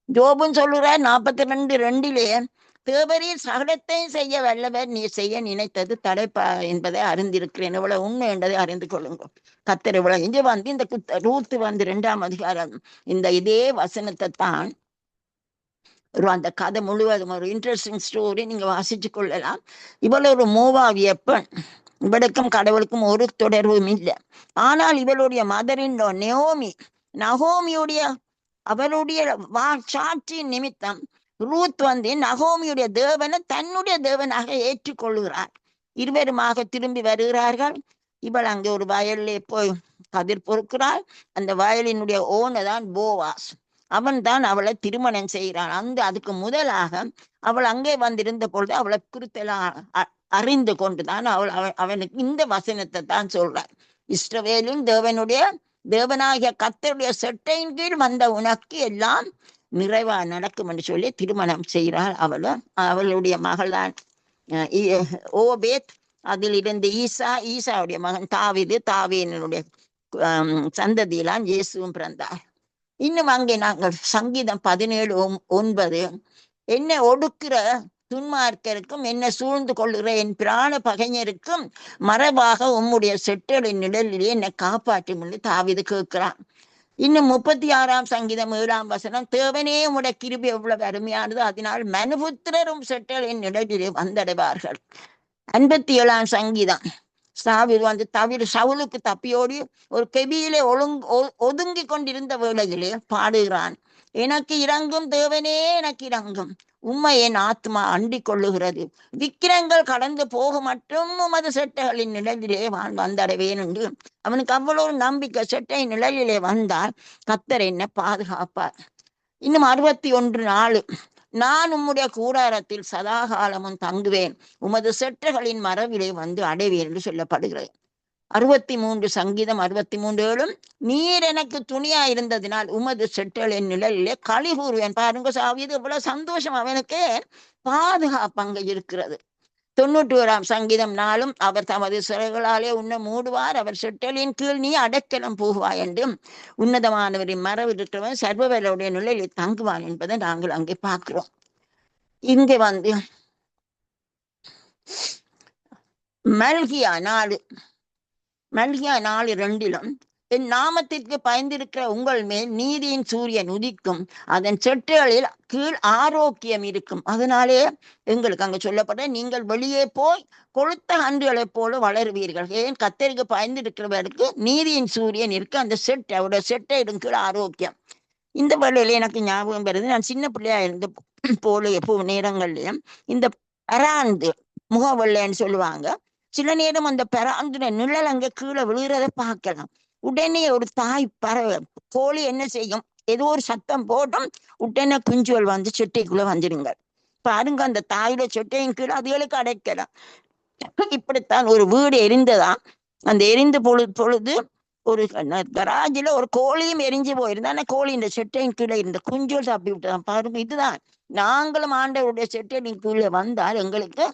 ஜோபுன்னு சொல்லுறார் 42:2 தேவரீர் சகலத்தையும் செய்ய வல்லவர், நீ செய்ய நினைத்தது தடைப்பா என்பதை அறிந்திருக்கிறேன். இவ்வளவு உண்மை என்பதை அறிந்து கொள்ளுங்க. கர்த்தர் இவ்வளவு இங்க வந்து இந்த ரூத்து வந்து 2ஆம் அதிகாரம் இந்த இதே வசனத்தை தான் அந்த கதை முழுவதும் ஒரு இன்ட்ரெஸ்டிங் ஸ்டோரி, நீங்க வாசிச்சு கொள்ளலாம். இவள் ஒரு மூவாவிய பெண், இவளுக்கும் கடவுளுக்கும் ஒரு தொடர்பும் இல்லை. ஆனால் இவளுடைய மதரின் நகோமியுடைய அவருடைய சாட்சியின் நிமித்தம் ரூத் வந்து நகோமியுடைய தேவனை தன்னுடைய தேவனாக ஏற்றுக்கொள்கிறார். இருவருமாக திரும்பி வருகிறார்கள். இவள் அங்கே ஒரு வயலிலே போய் கதிர் பொறுக்கிறாள். அந்த வயலினுடைய ஓனர் தான் போவாஸ். அவன் தான் அவளை திருமணம் செய்கிறான். அதுக்கு முதலாக அவள் அங்கே வந்திருந்த பொழுது அவளை குறித்தெல்லாம் அறிந்து கொண்டுதான் அவனுக்கு இந்த வசனத்தை தான் சொல்றார். இஸ்ரவேலின் தேவனாகிய கர்த்தருடைய செட்டையின் கீழ் வந்த உனக்கு எல்லாம் நிறைவா நடக்கும் என்று சொல்லி திருமணம் செய்கிறாள். அவளுடைய மகள் தான் ஓபேத். அதில் இருந்து ஈசாவுடைய மகன் தாவீதினுடைய சந்ததியிலாம் இயேசுவும் பிறந்தார். இன்னும் அங்கே நாங்கள் சங்கீதம் 17:9 என்னை ஒடுக்கிற துன்மார்க்கருக்கும் என்னை சூழ்ந்து கொள்ளுகிற என் பிராண பகைஞருக்கும் மறைவாக உம்முடைய செட்டலின் நிழலிலே என்னை காப்பாற்றும் என்று தாவீது கேட்கிறான். இன்னும் 36ஆம் சங்கீதம் 7ஆம் வசனம் தேவனே உம்முடைய கிருபை எவ்வளவு அருமையானது, அதனால் மனுபுத்திரரும் செட்டலின் நிழலிலே வந்தடைவார்கள். 57ஆம் சங்கீதம் சாவில் வந்து சவுலுக்கு தப்பியோடி ஒரு கெபியிலே ஒதுங்கி கொண்டிருந்த வேளையிலே பாடுகிறான். எனக்கு இறங்கும் தேவனே, எனக்கு இறங்கும், உம்மை என் ஆத்மா அண்டிக் கொள்ளுகிறது. விக்கிரங்கள் கடந்து போக மட்டும் உமது செட்டைகளின் நிழலிலே வந்தடைவேன் என்று அவனுக்கு அவ்வளவு நம்பிக்கை. செட்டை நிழலிலே வந்தால் கர்த்தர் என்னை பாதுகாப்பார். இன்னும் 61:4 நான் உம்முடைய கூடாரத்தில் சதாகாலமும் தங்குவேன், உமது செட்டைகளின் மரபிலே வந்து அடைவேன் என்று சொல்லப்படுகிறது. 63 சங்கீதம் 63:7 நீர் எனக்கு துணியா இருந்ததினால் உமது செட்டைகளின் நிழலிலே களி கூறுவேன். பாருங்க சாவியது இவ்வளவு சந்தோஷம், அவனுக்கு பாதுகாப்பு அங்க இருக்கிறது. 91ஆம் சங்கீதம் 4 அவர் தமது சிறைகளாலே உன்னை மூடுவார், அவர் செட்டலின் கீழ் நீ அடைக்கலம் போகுவாய் என்றும் உன்னதமானவரின் மரபு இருக்கிறவன் சர்வவேலுடைய நிலையில் தங்குவான் என்பதை நாங்கள் அங்கே பார்க்கிறோம். இங்கே வந்து மல்கியா 4:2 என் நாமத்திற்கு பயந்திருக்கிற உங்கள் மேல் நீதியின் சூரியன் உதிக்கும், அதன் செட்டைகளில் கீழ் ஆரோக்கியம் இருக்கும். அதனாலே எங்களுக்கு அங்க சொல்லப்பட்ட நீங்கள் வெளியே போய் கொளுத்த கன்றுகளைப் போல வளருவீர்கள். ஏன் கர்த்தருக்கு பயந்திருக்கிறவருக்கு நீதியின் சூரியன் இருக்கு. அந்த அவருடைய செட்டையிடும் கீழ் ஆரோக்கியம். இந்த வேளையில எனக்கு ஞாபகம் வருது, நான் சின்ன பிள்ளையா இருந்த போல நேரங்கள்லயும் இந்த பராந்து முகவெள்ளைன்னு சொல்லுவாங்க. சில நேரம் அந்த பராந்துன நிழல் அங்க கீழே விழுகிறத பார்க்கலாம். உடனே ஒரு தாய் பறவை கோழி என்ன செய்யும், ஏதோ ஒரு சத்தம் போட்டும் உடனே குஞ்சுகள் வந்து செட்டைக்குள்ள வந்துடுங்க. பாருங்க, அந்த தாயோட செட்டையின் கீழே அதுகளுக்கு அடைக்கலாம். இப்படித்தான் ஒரு வீடு எரிந்ததா, அந்த எரிந்த பொழுது ஒரு கராஜில ஒரு கோழியும் எரிஞ்சு போயிருந்தா, அந்த கோழியின் செட்டையின் கீழே இருந்த குஞ்சுகள் தப்பி விட்டுதான். பாருங்க, இதுதான் நாங்களும் ஆண்டவருடைய செட்டையின் கீழே வந்தால் எங்களுக்கு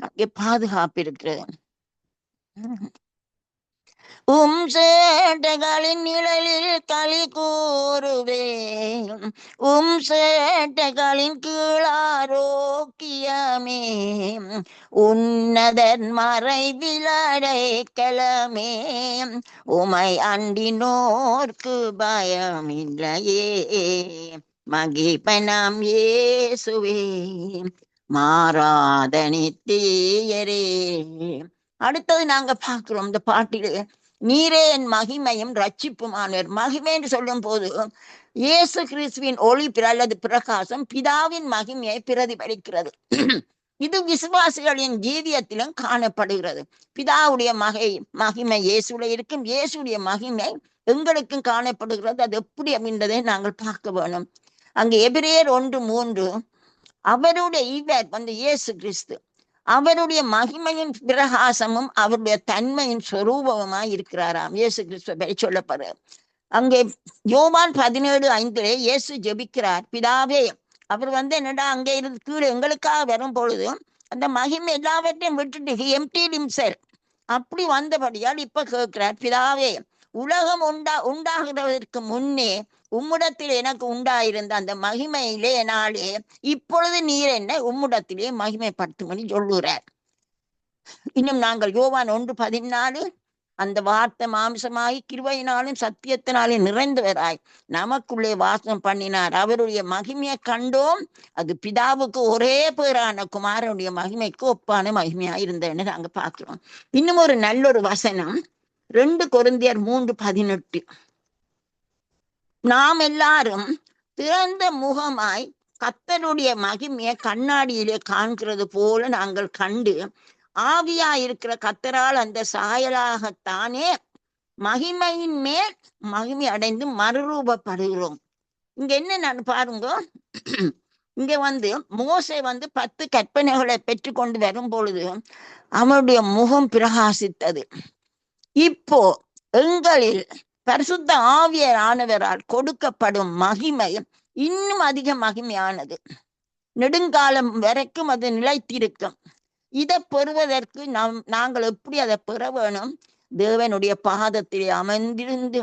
அங்கே பாதுகாப்பு இருக்கிறது. சேட்டைகளின் நிழலில் களி கூறுவேன், சேட்டைகளின் கீழாரோக்கியமே, உன்னதன் மறைவில் அடைக்கலமே, உமை அண்டினோர்க்கு பயமில்லையே, மகிபனாம் இயேசுவே மாறாத நித்தியரே. அடுத்தது நாங்க பார்க்கிறோம் இந்த பாட்டிலே, நீரே என் மகிமையும் ரட்சிப்புமானவர். மகிமை என்று சொல்லும் போது இயேசு கிறிஸ்துவின் ஒளி அல்லது பிரகாசம் பிதாவின் மகிமையை பிரதிபலிக்கிறது. இது விசுவாசிகளின் ஜீவியத்திலும் காணப்படுகிறது. பிதாவுடைய மகிமை இயேசுல இருக்கும், இயேசுடைய மகிமை எங்களுக்கும் காணப்படுகிறது. அது எப்படி அப்படின்றதை நாங்கள் பார்க்க வேணும். அங்கே எபிரேயர் 1:3 அவருடைய இவர் வந்து இயேசு கிறிஸ்து அவருடைய மகிமையின் பிரகாசமும் அவருடைய தன்மையின் சொரூபமாய் இருக்கிறாராம். இயேசு கிறிஸ்துவை சொல்லப்படுற அங்கே யோவான் 17:5 இயேசு ஜெபிக்கிறார், பிதாவே. அவர் என்னடா அங்கே இருந்து கீழே எங்களுக்காக வரும் பொழுது அந்த மகிமை எல்லாவற்றையும் விட்டுட்டு emptied himself. அப்படி வந்தபடியால் இப்ப கேட்கிறார், பிதாவே, உலகம் உண்டாகிறதற்கு முன்னே உம்மிடத்தில் எனக்கு உண்டாயிருந்த அந்த மகிமையிலே இப்பொழுது நீர் என்னை உம்மிடத்திலே மகிமைப்படுத்தும்படி சொல்லுகிறார். இன்னும் நாங்கள் யோவான் 1:14 அந்த வார்த்தை மாம்சமாகி கிருபையினாலும் சத்தியத்தினாலே நிறைந்தவராய் நமக்குள்ளே வாசம் பண்ணினார். அவருடைய மகிமையை கண்டோம். அது பிதாவுக்கு ஒரே பேரான குமாரனுடைய மகிமைக்கு ஒப்பான மகிமையா இருந்ததுன்னு நாங்க பார்க்கிறோம். இன்னும் ஒரு நல்லொரு வசனம் 2 கொரிந்தியர் 3:18. நாம் எல்லாரும் திறந்த முகமாய் கர்த்தருடைய மகிமையை கண்ணாடியிலே காண்கிறது போல நாங்கள் கண்டு ஆவியா இருக்கிற கர்த்தரால் அந்த சாயலாகத்தானே மகிமையின் மேல் மகிமை அடைந்து மறுரூபப்படுகிறோம். இங்க என்ன நான் பாருங்க, இங்க மோசே 10 கற்பனைகளை பெற்றுக்கொண்டு வரும் பொழுது அவனுடைய முகம் பிரகாசித்தது. இப்போ எங்களில் பரிசுத்த ஆவியரானவரால் கொடுக்கப்படும் மகிமை இன்னும் அதிக மகிமையானது. நெடுங்காலம் வரைக்கும் அது நிலைத்திருக்கும். இதை பெறுவதற்கு நாங்கள் எப்படி அதை பெற வேணும்? தேவனுடைய பாதத்திலே அமர்ந்திருந்து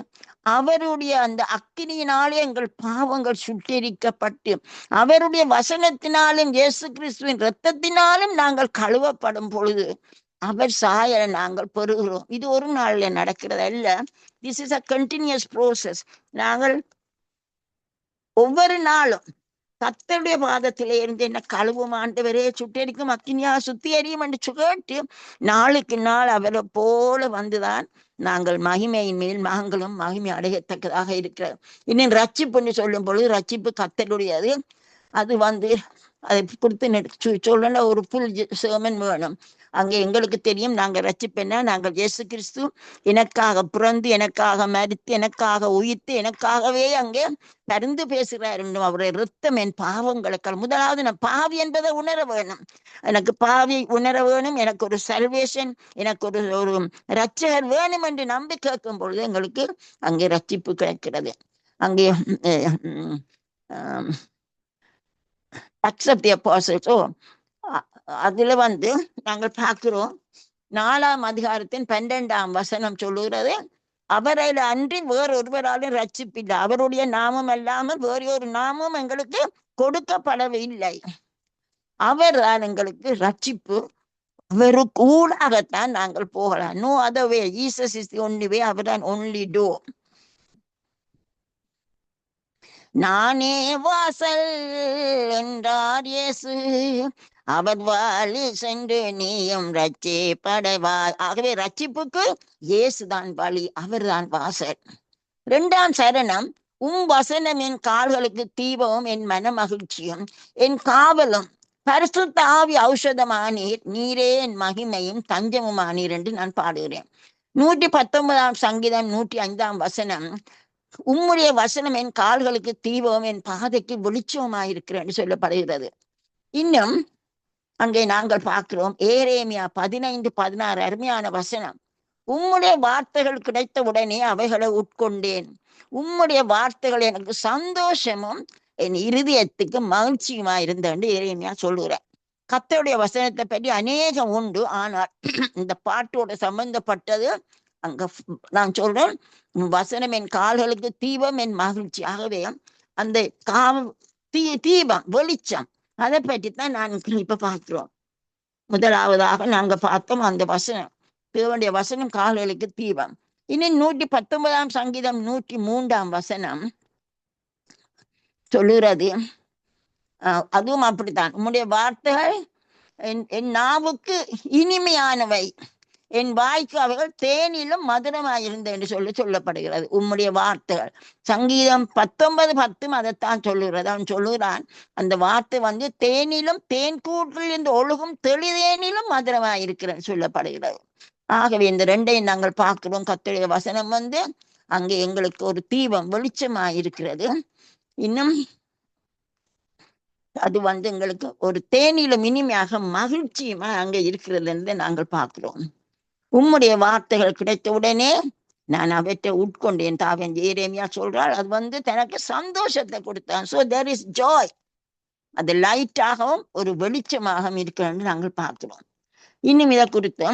அவருடைய அந்த அக்கினியினாலே எங்கள் பாவங்கள் சுட்டெரிக்கப்பட்டு அவருடைய வசனத்தினாலும் இயேசு கிறிஸ்துவின் இரத்தத்தினாலும் நாங்கள் கழுவப்படும் பொழுது அவர் சாயலை நாங்கள் பெறுகிறோம். இது ஒரு நாள்ல நடக்கிறது அல்ல. This is a continuous process. நாங்கள் ஒவ்வொரு நாளும் கர்த்தருடைய பாதத்திலே இருந்து என்ன கழுவும் ஆண்டவரே, சுட்டெரிக்கும் அக்கினியா சுத்தி எறியும் என்று கேட்டு நாளுக்கு நாள் அவரை போல வந்துதான் நாங்கள் மகிமையின் மேல் நாங்களும் மகிமை அடையத்தக்கதாக இருக்கிறோம். இன்னும் ரட்சிப்புன்னு சொல்லும் பொழுது ரட்சிப்பு கர்த்தருடையது. அது அதை கொடுத்து சொல்ல ஒரு புல் சேமன் வேணும். அங்கே எங்களுக்கு தெரியும், நாங்க ரட்சிப்பென்னா நாங்கள் இயேசு கிறிஸ்து எனக்காக பிறந்து எனக்காக மரித்து எனக்காக உயிர்த்து எனக்காகவே அங்கே பரிந்து பேசுகிறார் என்றும் அவருடைய இரத்தம் என் பாவங்களுக்கு. முதலாவது நான் பாவி என்பதை உணர வேணும். எனக்கு பாவி உணர வேணும். எனக்கு ஒரு சல்வேஷன், எனக்கு ஒரு ரட்சகர் வேணும் என்று நம்பி கேட்கும் பொழுது எங்களுக்கு அங்கே ரட்சிப்பு கிடைக்கிறது. அங்கே அக்செப்ட் தி அப்போஸ்டல்ஸ். அதுல நாங்கள் பார்க்கிறோம் 4ஆம் அதிகாரத்தின் 12ஆம் வசனம் சொல்லுகிறது, அவரையில அன்றி வேறொருவராலும் ரட்சிப்பில்லை. அவருடைய நாமம் அல்லாமல் வேறு ஒரு நாமம் எங்களுக்கு கொடுக்கப்படவில்லை. அவர் தான் எங்களுக்கு ரட்சிப்பு. அவருக்கு ஊடாகத்தான் நாங்கள் போகலாம். No other way. Jesus is the only way. அவர் தான் ஒன்லி டோர். நானே வாசல் என்றார் இயேசு, அவர் வாழி சென்று நீயும் ரட்சிப்படைவாய். ஆகவே ரட்சிப்புக்கு இயேசுதான் வழி, அவர்தான் வாசல். 2ஆம் சரணம், வசனம் என் கால்களுக்கு தீபமும் என் மன மகிழ்ச்சியும் என் காவலும். பரிசுத்த ஆவி ஔஷதமானீர், நீரே என் மகிமையும் தஞ்சமுமானீர் என்று நான் பாடுகிறேன். 119ஆம் சங்கீதம் 105ஆம் வசனம், உம்முடைய வசனம் என் கால்களுக்கு தீபம் என் பாதைக்கு வெளிச்சமாயிருக்கிறேன் சொல்லப்படுகிறது. இன்னும் அங்கே நாங்கள் பார்க்கிறோம் எரேமியா 15:16 அருமையான வசனம். உம்முடைய வார்த்தைகள் கிடைத்த உடனே அவைகளை உட்கொண்டேன். உம்முடைய வார்த்தைகள் எனக்கு சந்தோஷமும் என் இருதயத்துக்கு மகிழ்ச்சியுமா இருந்தேன் எரேமியா சொல்லுகிறேன். கர்த்தருடைய வசனத்தை பற்றி அநேகம் உண்டு. ஆனால் இந்த பாட்டோட சம்பந்தப்பட்டது அங்க நான் சொல்றேன், வசனம் என் கால்களுக்கு தீபம் என் மகிழ்ச்சி. ஆகவே அந்த தீபம் வெளிச்சம், அதை பற்றித்தான் நான் இப்ப பார்க்கிறோம். முதலாவதாக நாங்க பார்த்தோம் அந்த வசனம், தேவனுடைய வசனம் கால்களுக்கு தீபம். இன்னும் 119ஆம் சங்கீதம் 103ஆம் வசனம் சொல்லுகிறது, அதுவும் அப்படித்தான், உம்முடைய வார்த்தைகள் என் நாவுக்கு இனிமையானவை, என் வாய்க்கு அவைகள் தேனிலும் மதுரமாயிருந்த என்று சொல்லப்படுகிறது. உம்முடைய வார்த்தைகள் சங்கீதம் 19:10 அதைத்தான் சொல்லுகிறது. அவன் சொல்லுகிறான், அந்த வார்த்தை தேனிலும் தேன் கூட்டில் இருந்து ஒழுகும் தெளிதேனிலும் மதுரமாயிருக்கிறது சொல்லப்படுகிறது. ஆகவே இந்த ரெண்டையும் நாங்கள் பார்க்கிறோம். கர்த்தருடைய வசனம் அங்கே எங்களுக்கு ஒரு தீபம் வெளிச்சமாயிருக்கிறது. இன்னும் அது எங்களுக்கு ஒரு தேனிலும் இனிமையாக மகிழ்ச்சியுமா அங்கே இருக்கிறது என்று நாங்கள் பார்க்கிறோம். உம்முடைய வார்த்தைகள் கிடைத்த உடனே நான் அவற்றை உட்கொண்டேன். தாவன் எரேமியா சொல்றாள், அது தனக்கு சந்தோஷத்தை கொடுத்தான். So there is joy. அது லைட்டாகவும் ஒரு வெளிச்சமாகவும் இருக்கிறன்னு நாங்கள் பார்க்கிறோம். இன்னும் இதை குறித்து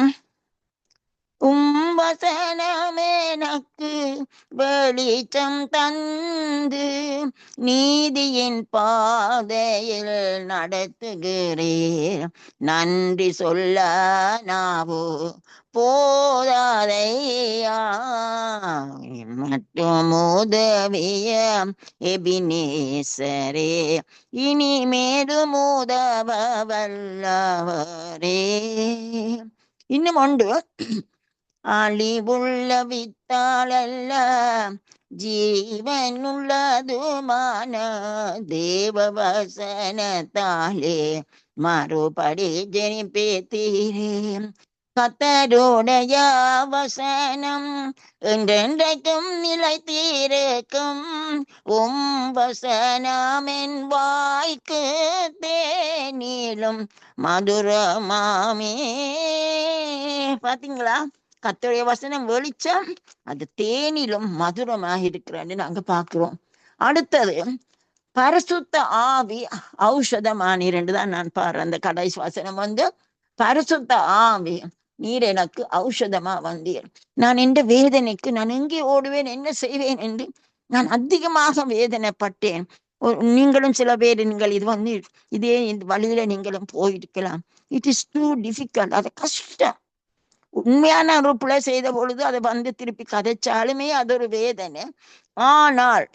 வசனமேனக்கு வெளிச்சம் தந்து நீதியின் பாதையில் நடத்துகிறேன். நன்றி சொல்ல நாவோ போதாதையா மற்றும் உதவிய எபினேசரே இனிமேலும் உதவ வல்லவரே. இன்னும் ஒன்று, அழிவுள்ள வித்தாளல்ல ஜீவனுள்ளதுமான தேவ வசனத்தாலே மறுபடி ஜெனிப்பேத்தீரே. கத்தருடைய வசனம் என்றென்றைக்கும் நிலைத்திருக்கும். வசனம் என் வாய்க்கு தேனிலும் மதுரமாமே. பாத்தீங்களா, கர்த்தருடைய வசனம் வெளிச்சம், அது தேனிலும் மதுரமாக இருக்கிறான்னு நாங்க பார்க்கிறோம். அடுத்தது, பரிசுத்த ஆவி ஔஷதமானீர் என்றுதான் நான் பாடுறேன். அந்த கடைசி வசனம் பரிசுத்த ஆவி நீர் எனக்கு ஔஷதமா வந்தீர். நான் இந்த வேதனைக்கு நான் எங்கே ஓடுவேன், என்ன செய்வேன் என்று நான் அதிகமாக வேதனைப்பட்டேன். நீங்களும் சில பேர் நீங்கள் இதே இந்த வழியில நீங்களும் போயிருக்கலாம். It is two difficult. அது கஷ்டம். உண்மையான ஒரு பிள்ளை செய்த பொழுது அதை திருப்பி கதைச்சாலுமே அது ஒரு வேதனை. ஆனால்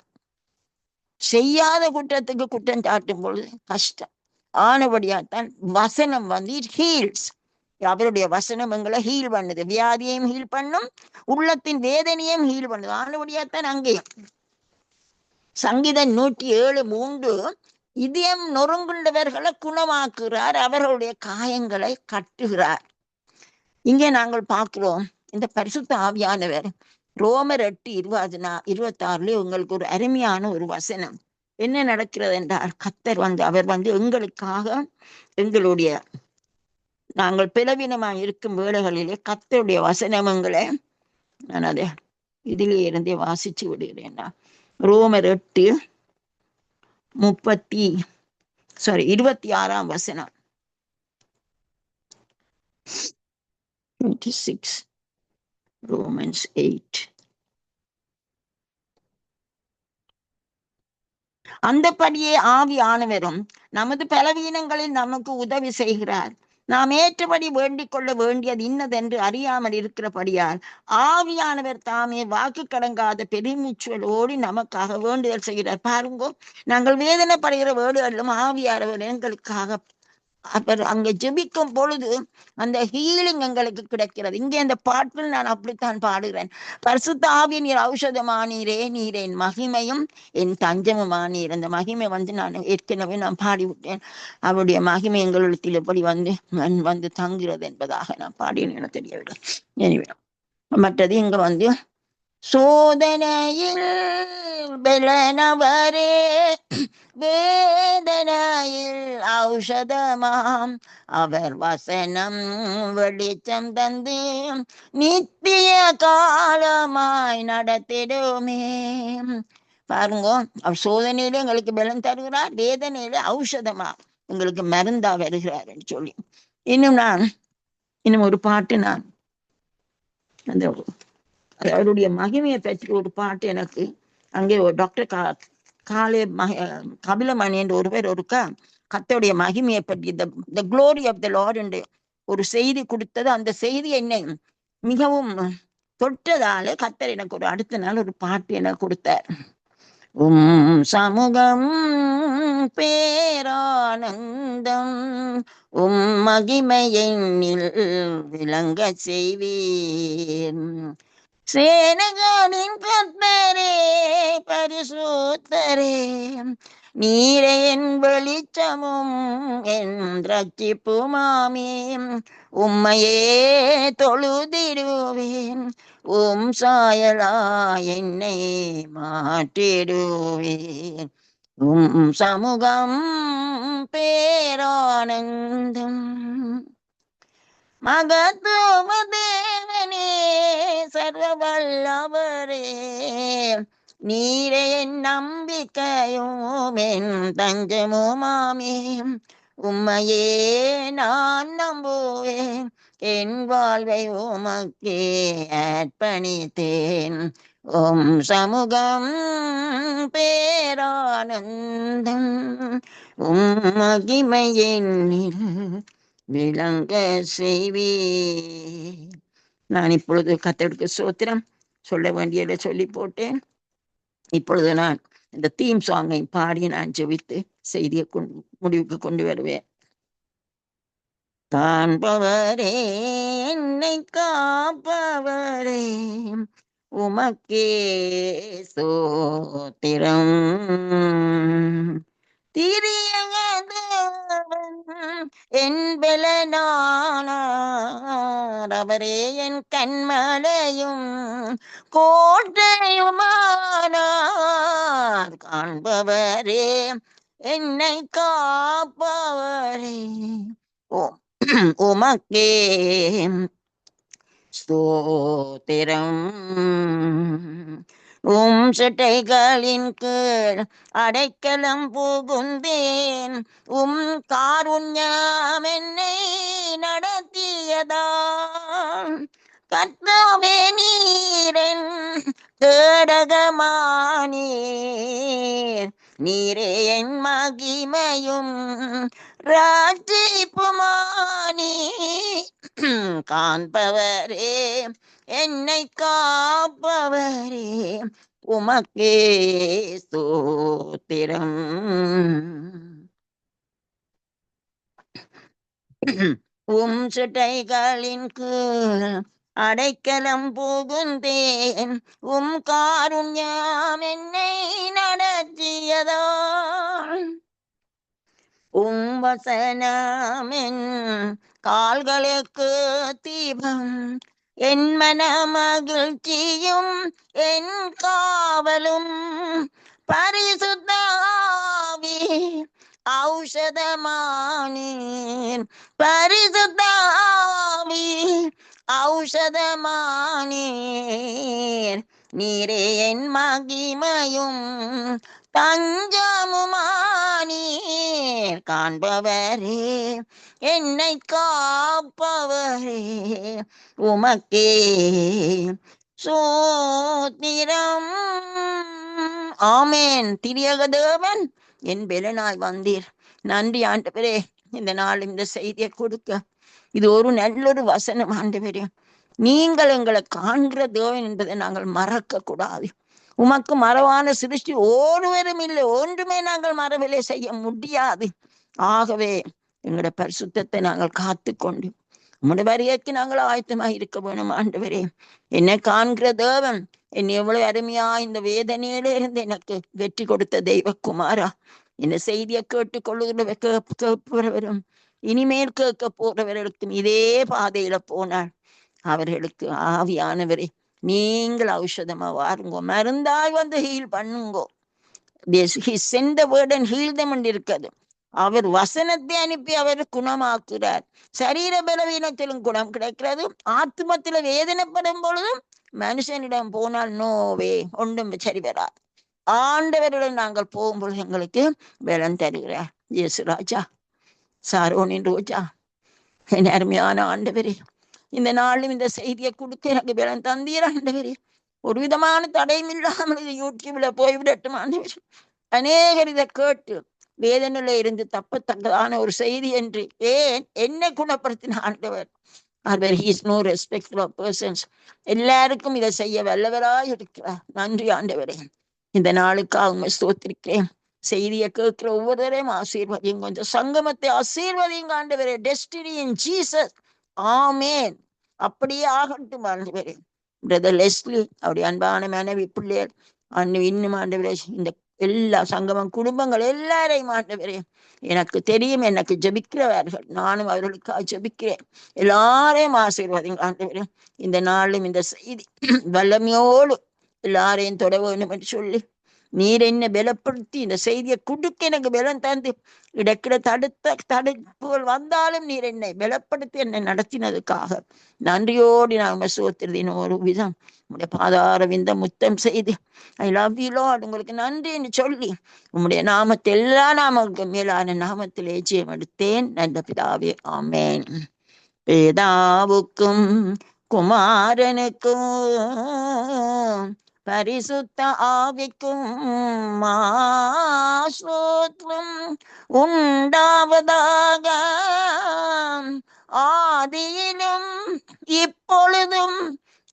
செய்யாத குற்றத்துக்கு குற்றம் சாட்டும் பொழுது கஷ்டம். ஆனபடியாத்தான் வசனம் இட் ஹீல்ஸ். அவருடைய வசனம் எங்களை ஹீல் பண்ணுது. வியாதியையும் ஹீல் பண்ணும், உள்ளத்தின் வேதனையும் ஹீல் பண்ணுது. ஆனபடியாத்தான் அங்கேயும் சங்கீதம் 107:3 இதயம் நொறுங்குண்டவர்களை குணமாக்குறார், அவர்களுடைய காயங்களை கட்டுகிறார். இங்கே நாங்கள் பார்க்கிறோம், இந்த பரிசுத்த ஆவியானவர் ரோமர் 8:26 உங்களுக்கு ஒரு அருமையான ஒரு வசனம். என்ன நடக்கிறது என்றால், கர்த்தர் அவர் எங்களுக்காக எங்களுடைய நாங்கள் பலவீனமாக இருக்கும் வேளைகளிலே கர்த்தருடைய வசனங்களை நான் அதை இதிலே இருந்தே வாசிச்சு விடுகிறேன். ரோமர் 8:26 வசனம். 26 Romans 8. அந்தபடியே ஆவியானவரும் நமது பலவீனங்களில் நமக்கு உதவி செய்கிறார். நாம் ஏற்றபடி வேண்டிக் கொள்ள வேண்டியது இன்னதென்று அறியாமல் இருக்கிறபடியால் ஆவியானவர் தாமே வாக்கு கடங்காத பெருமூச்சுகளோடு நமக்காக வேண்டுதல் செய்கிறார். பாருங்கோ, நாங்கள் வேதனைப்படுகிற வேடுகளிலும் ஆவியானவர் எங்களுக்காக அவர் அங்க ஜெபிக்கும் பொழுது அந்த ஹீலிங் எங்களுக்கு கிடைக்கிறது. இங்கே அந்த பாட்டில் நான் அப்படித்தான் பாடுகிறேன். பரிசுத்த ஆவி நீர் ஔஷதமானீரே, நீர் என் மகிமையும் என் தஞ்சமுமானீர். அந்த மகிமை நான் ஏற்கனவே நான் பாடிவிட்டேன். அவருடைய மகிமை எங்களிடத்தில் எப்படி தங்குகிறது என்பதாக நான் பாடினேன், எனக்கு தெரியவில்லை. எனவே மற்றது இங்க சோதனையில் பெலனவரே வேதனையில் ஔஷதமாம் அவர் வசனம் வெளிச்சம் தந்து நித்திய காலமாய் நடத்திடுமே. பாருங்க, அவர் சோதனையில எங்களுக்கு பலன் தருகிறார், வேதனையில ஔஷதமா எங்களுக்கு மருந்தா வருகிறார் என்று சொல்லி. இன்னும் ஒரு பாட்டு நான் அந்த அவருடைய மகிமையை பற்றி ஒரு பாட்டு எனக்கு அங்கே ஒரு டாக்டர் கபிலமணி என்று ஒருவர் கர்த்தருடைய மகிமையை பற்றி the glory of the Lord என்று ஒரு செய்தி கொடுத்தது. அந்த செய்தி என்னை மிகவும் தொட்டதால கர்த்தர் எனக்கு ஒரு அடுத்த நாள் ஒரு பாட்டு எனக்கு கொடுத்தார். சமூகம் பேரானந்தம் மகிமையில் விளங்க செய்வீர். சேனகானின் கர்த்தரே பரிசுத்தரே நீரே என் வெளிச்சமும் என் ரட்சிப்புமாமே. உம்மையே தொழுதிடுவேன், சாயலா என்னை மாற்றிடுவேன். சமூகம் பேரானந்தம். மகத்துவ தேவனே, சர்வ வல்லவரே, நீரே என் நம்பிக்கையும் என் தஞ்சமுமாமே. உம்மையே நான் நம்புவேன், என் வாழ்வை உமக்கே அர்ப்பணித்தேன். ஓம் சமூகம் பேரானந்தம், மகிமை என்னில் விளங்க செய்வே. நான் இப்பொழுது கர்த்தருக்கு ஸ்தோத்திரம் சொல்ல வேண்டியதை சொல்லி போட்டேன். இப்பொழுது நான் இந்த தீம் சாங்கை பாடி நான் ஜெபித்து செய்தியை முடிவுக்கு கொண்டு வருவேன். காண்பவரே, என்னை காப்பவரே, உமக்கே ஸ்தோத்திரம். திரியதேவன் என் பலனானார், அவரே என் கண்மலையும் கோட்டையுமானார். காண்பவரே, என்னை காப்பவரே, உமக்கே ஸ்தோத்திரம். சட்டைகளின் கீழ் அடைக்கலம் புகுந்தேன், காருண்யம் என்னை நடத்தியதால். கர்த்தாவே, நீரன் கேடகமானீர், நீரே என் மகிமையும் ராஜிப்புமானி. காண்பவரே, என்னை காப்பவரே, உமக்கே ஸ்தோத்திரம். சட்டைகளின் கீழ் அடைக்கலம் புகுந்தேன், காருண்யம் என்னை நடத்தியதால். வசனமென் கால்களுக்கு தீபம், என் மன மகிழ்ச்சியும் என் காவலும். பரிசுத்த ஆவி ஔஷதமானீர், பரிசுத்த ஆவி ஔஷதமானீர், நீரே என் மகிமையும் தஞ்சமுமானீர். காண்பவரே, என்னை காப்பவரே, உமக்கே ஸ்தோத்திரம். ஆமேன். திரியக தேவன் என் பெலனாய் வந்தீர். நன்றி ஆண்டவரே, இந்த நாள் இந்த செய்தியை கொடுக்க இது ஒரு நல்லொரு வசனம் ஆண்டவரே. நீங்கள் எங்களை காண்கிற தேவன் என்பதை நாங்கள் மறக்க கூடாது. உமக்கு மறவான சிருஷ்டி ஒருவரும் இல்லை, ஒன்றுமே நாங்கள் மறவிலே செய்ய முடியாது. ஆகவே எங்களோட பரிசுத்தத்தை நாங்கள் காத்து கொண்டு உம்முடைய வருகைக்கு நாங்கள் ஆயத்தமாக இருக்க வேணும் ஆண்டவரே. என்னை காண்கிற தேவன், என்னை எவ்வளவு அருமையா இந்த வேதனையில இருந்து எனக்கு வெற்றி கொடுத்த தெய்வகுமாரா, இந்த செய்தியை கேட்டுக்கொள்ளுகிறவரும் இனிமேல் கேட்க போறவர்களுக்கும் இதே பாதையில போனாள் அவர்களுக்கு ஆவியானவரே நீங்கள் ஔஷதமா வாருங்கோ, மருந்தாய் வந்து ஹீல் பண்ணுங்கோ. சென்ற வேர்டன் ஹீல் தம் இருக்கிறது. அவர் வசனத்தை அனுப்பி அவர் குணமாக்குறார். சரீர பலவீனத்திலும் குணம் கிடைக்கிறது. ஆத்மத்தில வேதனைப்படும் பொழுதும் மனுஷனிடம் போனால் நோவே ஒன்றும் சரி வராது. ஆண்டவரிடம் நாங்கள் போகும்பொழுது எங்களுக்கு பலன் தருகிறார். இயேசு ராஜா, சாரோனின் ரோஜா, என் அருமையான ஆண்டவரே, இந்த நாளும் இந்த செய்தியை கொடுக்க எனக்கு பலன் தந்தீர் ஆண்டவரே. ஒரு விதமான தடையும் இல்லாமல் இது யூடியூப்ல போய்விடட்டும் ஆண்டவரே. அநேகர் இதை கேட்டு வேதனையில இருந்து தப்பத்தக்கதான ஒரு செய்தி என்று ஏன் என்னை குணப்படுத்தின ஆண்டவர். அவர் he is no respect of persons. எல்லாருக்கும் இதை செய்ய வல்லவராய் இருக்கிறார். நன்றி ஆண்டவரே. இந்த நாளுக்காக ஸ்தோத்திரிக்கிறேன். செய்தியை கேட்கிற ஒவ்வொருவரையும் ஆசீர்வதியும், கொஞ்சம் சங்கமத்தை ஆசீர்வதியும் ஆண்டவரே. Destiny in Jesus. ஆமேன். அப்படியே ஆகட்டும் ஆண்டவரே. பிரதர் லெஸ்லி, அவருடைய அன்பான மனைவி, பிள்ளைகள், இன்னும் ஆண்டவரே, இந்த எல்லா சங்கமம் குடும்பங்கள் எல்லாரையும் ஆண்டவரே, எனக்கு தெரியும், எனக்கு ஜபிக்கிறவர்கள், நானும் அவர்களுக்காக ஜபிக்கிறேன். எல்லாரையும் ஆசீர்வாதம் ஆண்டவரே. இந்த நாளும் இந்த செய்தி வல்லமையோடு எல்லாரையும் தொட வேண்டும் என்று சொல்லி நீர் என்னை பலப்படுத்தி இந்த செய்தியை கொடுக்க எனக்கு பலம் தந்து இடக்கிட தடுப்புகள் வந்தாலும் நீர் என்னை பலப்படுத்தி என்னை நடத்தினதுக்காக நன்றியோடு நாங்கள் சோத்திருந்தேன். ஒரு விதம் உங்களுடைய பாதார விந்த முத்தம் செய்து ஐ லவ் யூ லார்ட், உங்களுக்கு நன்றி என்று சொல்லி உம்முடைய நாமத்தை எல்லா நாமங்களுக்கு மேலான நாமத்திலே ஜெயம் எடுத்தேன். நல்ல பிதாவே, ஆமென். பிதாவுக்கும் குமாரனுக்கும் பரிசுத்த ஆவிக்கும் ஸ்தோத்திரம் உண்டாவதாக, ஆதியிலும் இப்பொழுதும்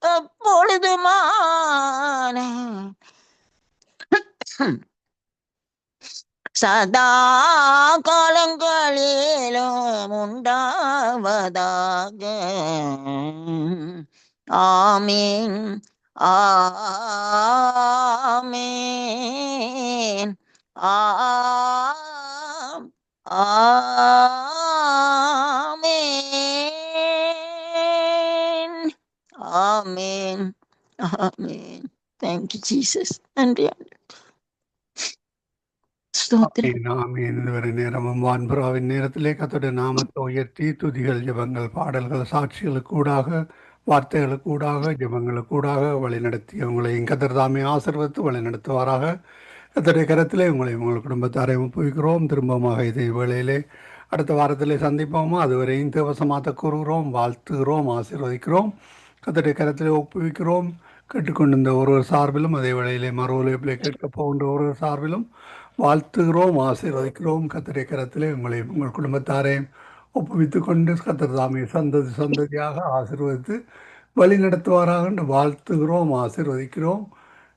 எப்பொழுதுமான சதா காலங்களிலும் உண்டாவதாக. ஆமீன், ஆமீன், ஆமீன், ஆமீன், ஆமீன். Thank you Jesus. நன்றி ஆண்டவரே. ஸ்தோத்திரம். ஆமென், ஆமென். இதுவரை நேரமும் வான்புறாவின் நேரத்திலே கர்த்தருடைய நாமத்தை உயர்த்தி துதிகள், ஜெபங்கள், பாடல்கள், சாட்சிகளுக்கூடாக, வார்த்தைகளுக்கூடாக, ஜெபங்களுக்கூடாக வழிநடத்தி உங்களையும் கர்த்தர் தாமே ஆசீர்வதித்து வழிநடத்துவாராக. கர்த்தருடைய கரத்திலே உங்களையும் உங்கள் குடும்பத்தாரை ஒப்புவிக்கிறோம். திரும்பமாக இதே வேளையிலே அடுத்த வாரத்திலே சந்திப்போமா? அதுவரையும் தேவசமாத்த கூறுகிறோம், வாழ்த்துகிறோம், ஆசீர்வதிக்கிறோம். கர்த்தருடைய கரத்திலே ஒப்புவிக்கிறோம். கேட்டுக்கொண்டிருந்த ஒருவர் சார்பிலும் அதே வேளையிலே மறு ஒலிப்பிலே கேட்கப் போகின்ற ஒருவர் சார்பிலும் வாழ்த்துகிறோம், ஆசீர்வதிக்கிறோம். கர்த்தருடைய கரத்திலே உங்களையும் உங்கள் குடும்பத்தாரையும் ஒப்புவித்து கொண்டு கர்த்தர் தாமே சந்ததியாக ஆசீர்வதித்து வழி நடத்துவாராக என்று வாழ்த்துகிறோம், ஆசீர்வதிக்கிறோம்.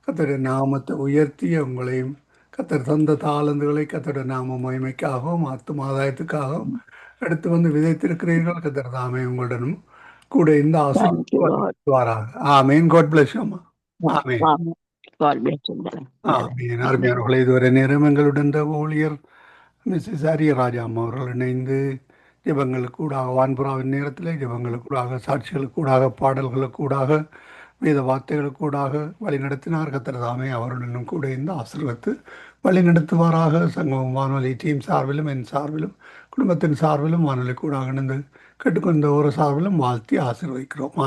கர்த்தருடைய நாமத்தை உயர்த்தி உங்களையும் கர்த்தர் தந்த தாளந்துகளை கர்த்தருடைய நாம மகிமைக்காகவும் ஆத்துமாதாயத்துக்காகவும் எடுத்து வந்து விதைத்திருக்கிறீர்கள். கர்த்தர் தாமே உங்களுடனும் கூட இந்த Thank you, Lord. ஆசீர்வாராக. Amen. God bless you. Amen. Amen. God bless you, brother. ஆமீன். அருமையானவர்களே, இதுவரை நேரம் எங்களுடன் இந்த ஊழியர் மிஸ்ஸஸ் அரியராஜா அம்மா அவர்கள் இணைந்து ஜெபங்களுக்கூடாக, வான்புறாவின் நேரத்திலே ஜெபங்களுக்கூடாக, சாட்சிகளுக்கூடாக, பாடல்களுக்கூடாக, வேத வார்த்தைகளுக்கூடாக வழி நடத்தினார். கர்த்தர் தாமே அவருடனும் கூட இந்த ஆசீர்வத்து வழி நடத்துவாராக. சங்கமம் வானொலி டீம் சார்பிலும் என் சார்பிலும் குடும்பத்தின் சார்பிலும் வானொலி கூடாக இணைந்து கேட்டுக்கொண்ட ஒரு சார்பிலும் வாழ்த்தி ஆசீர்வதிக்கிறோம்.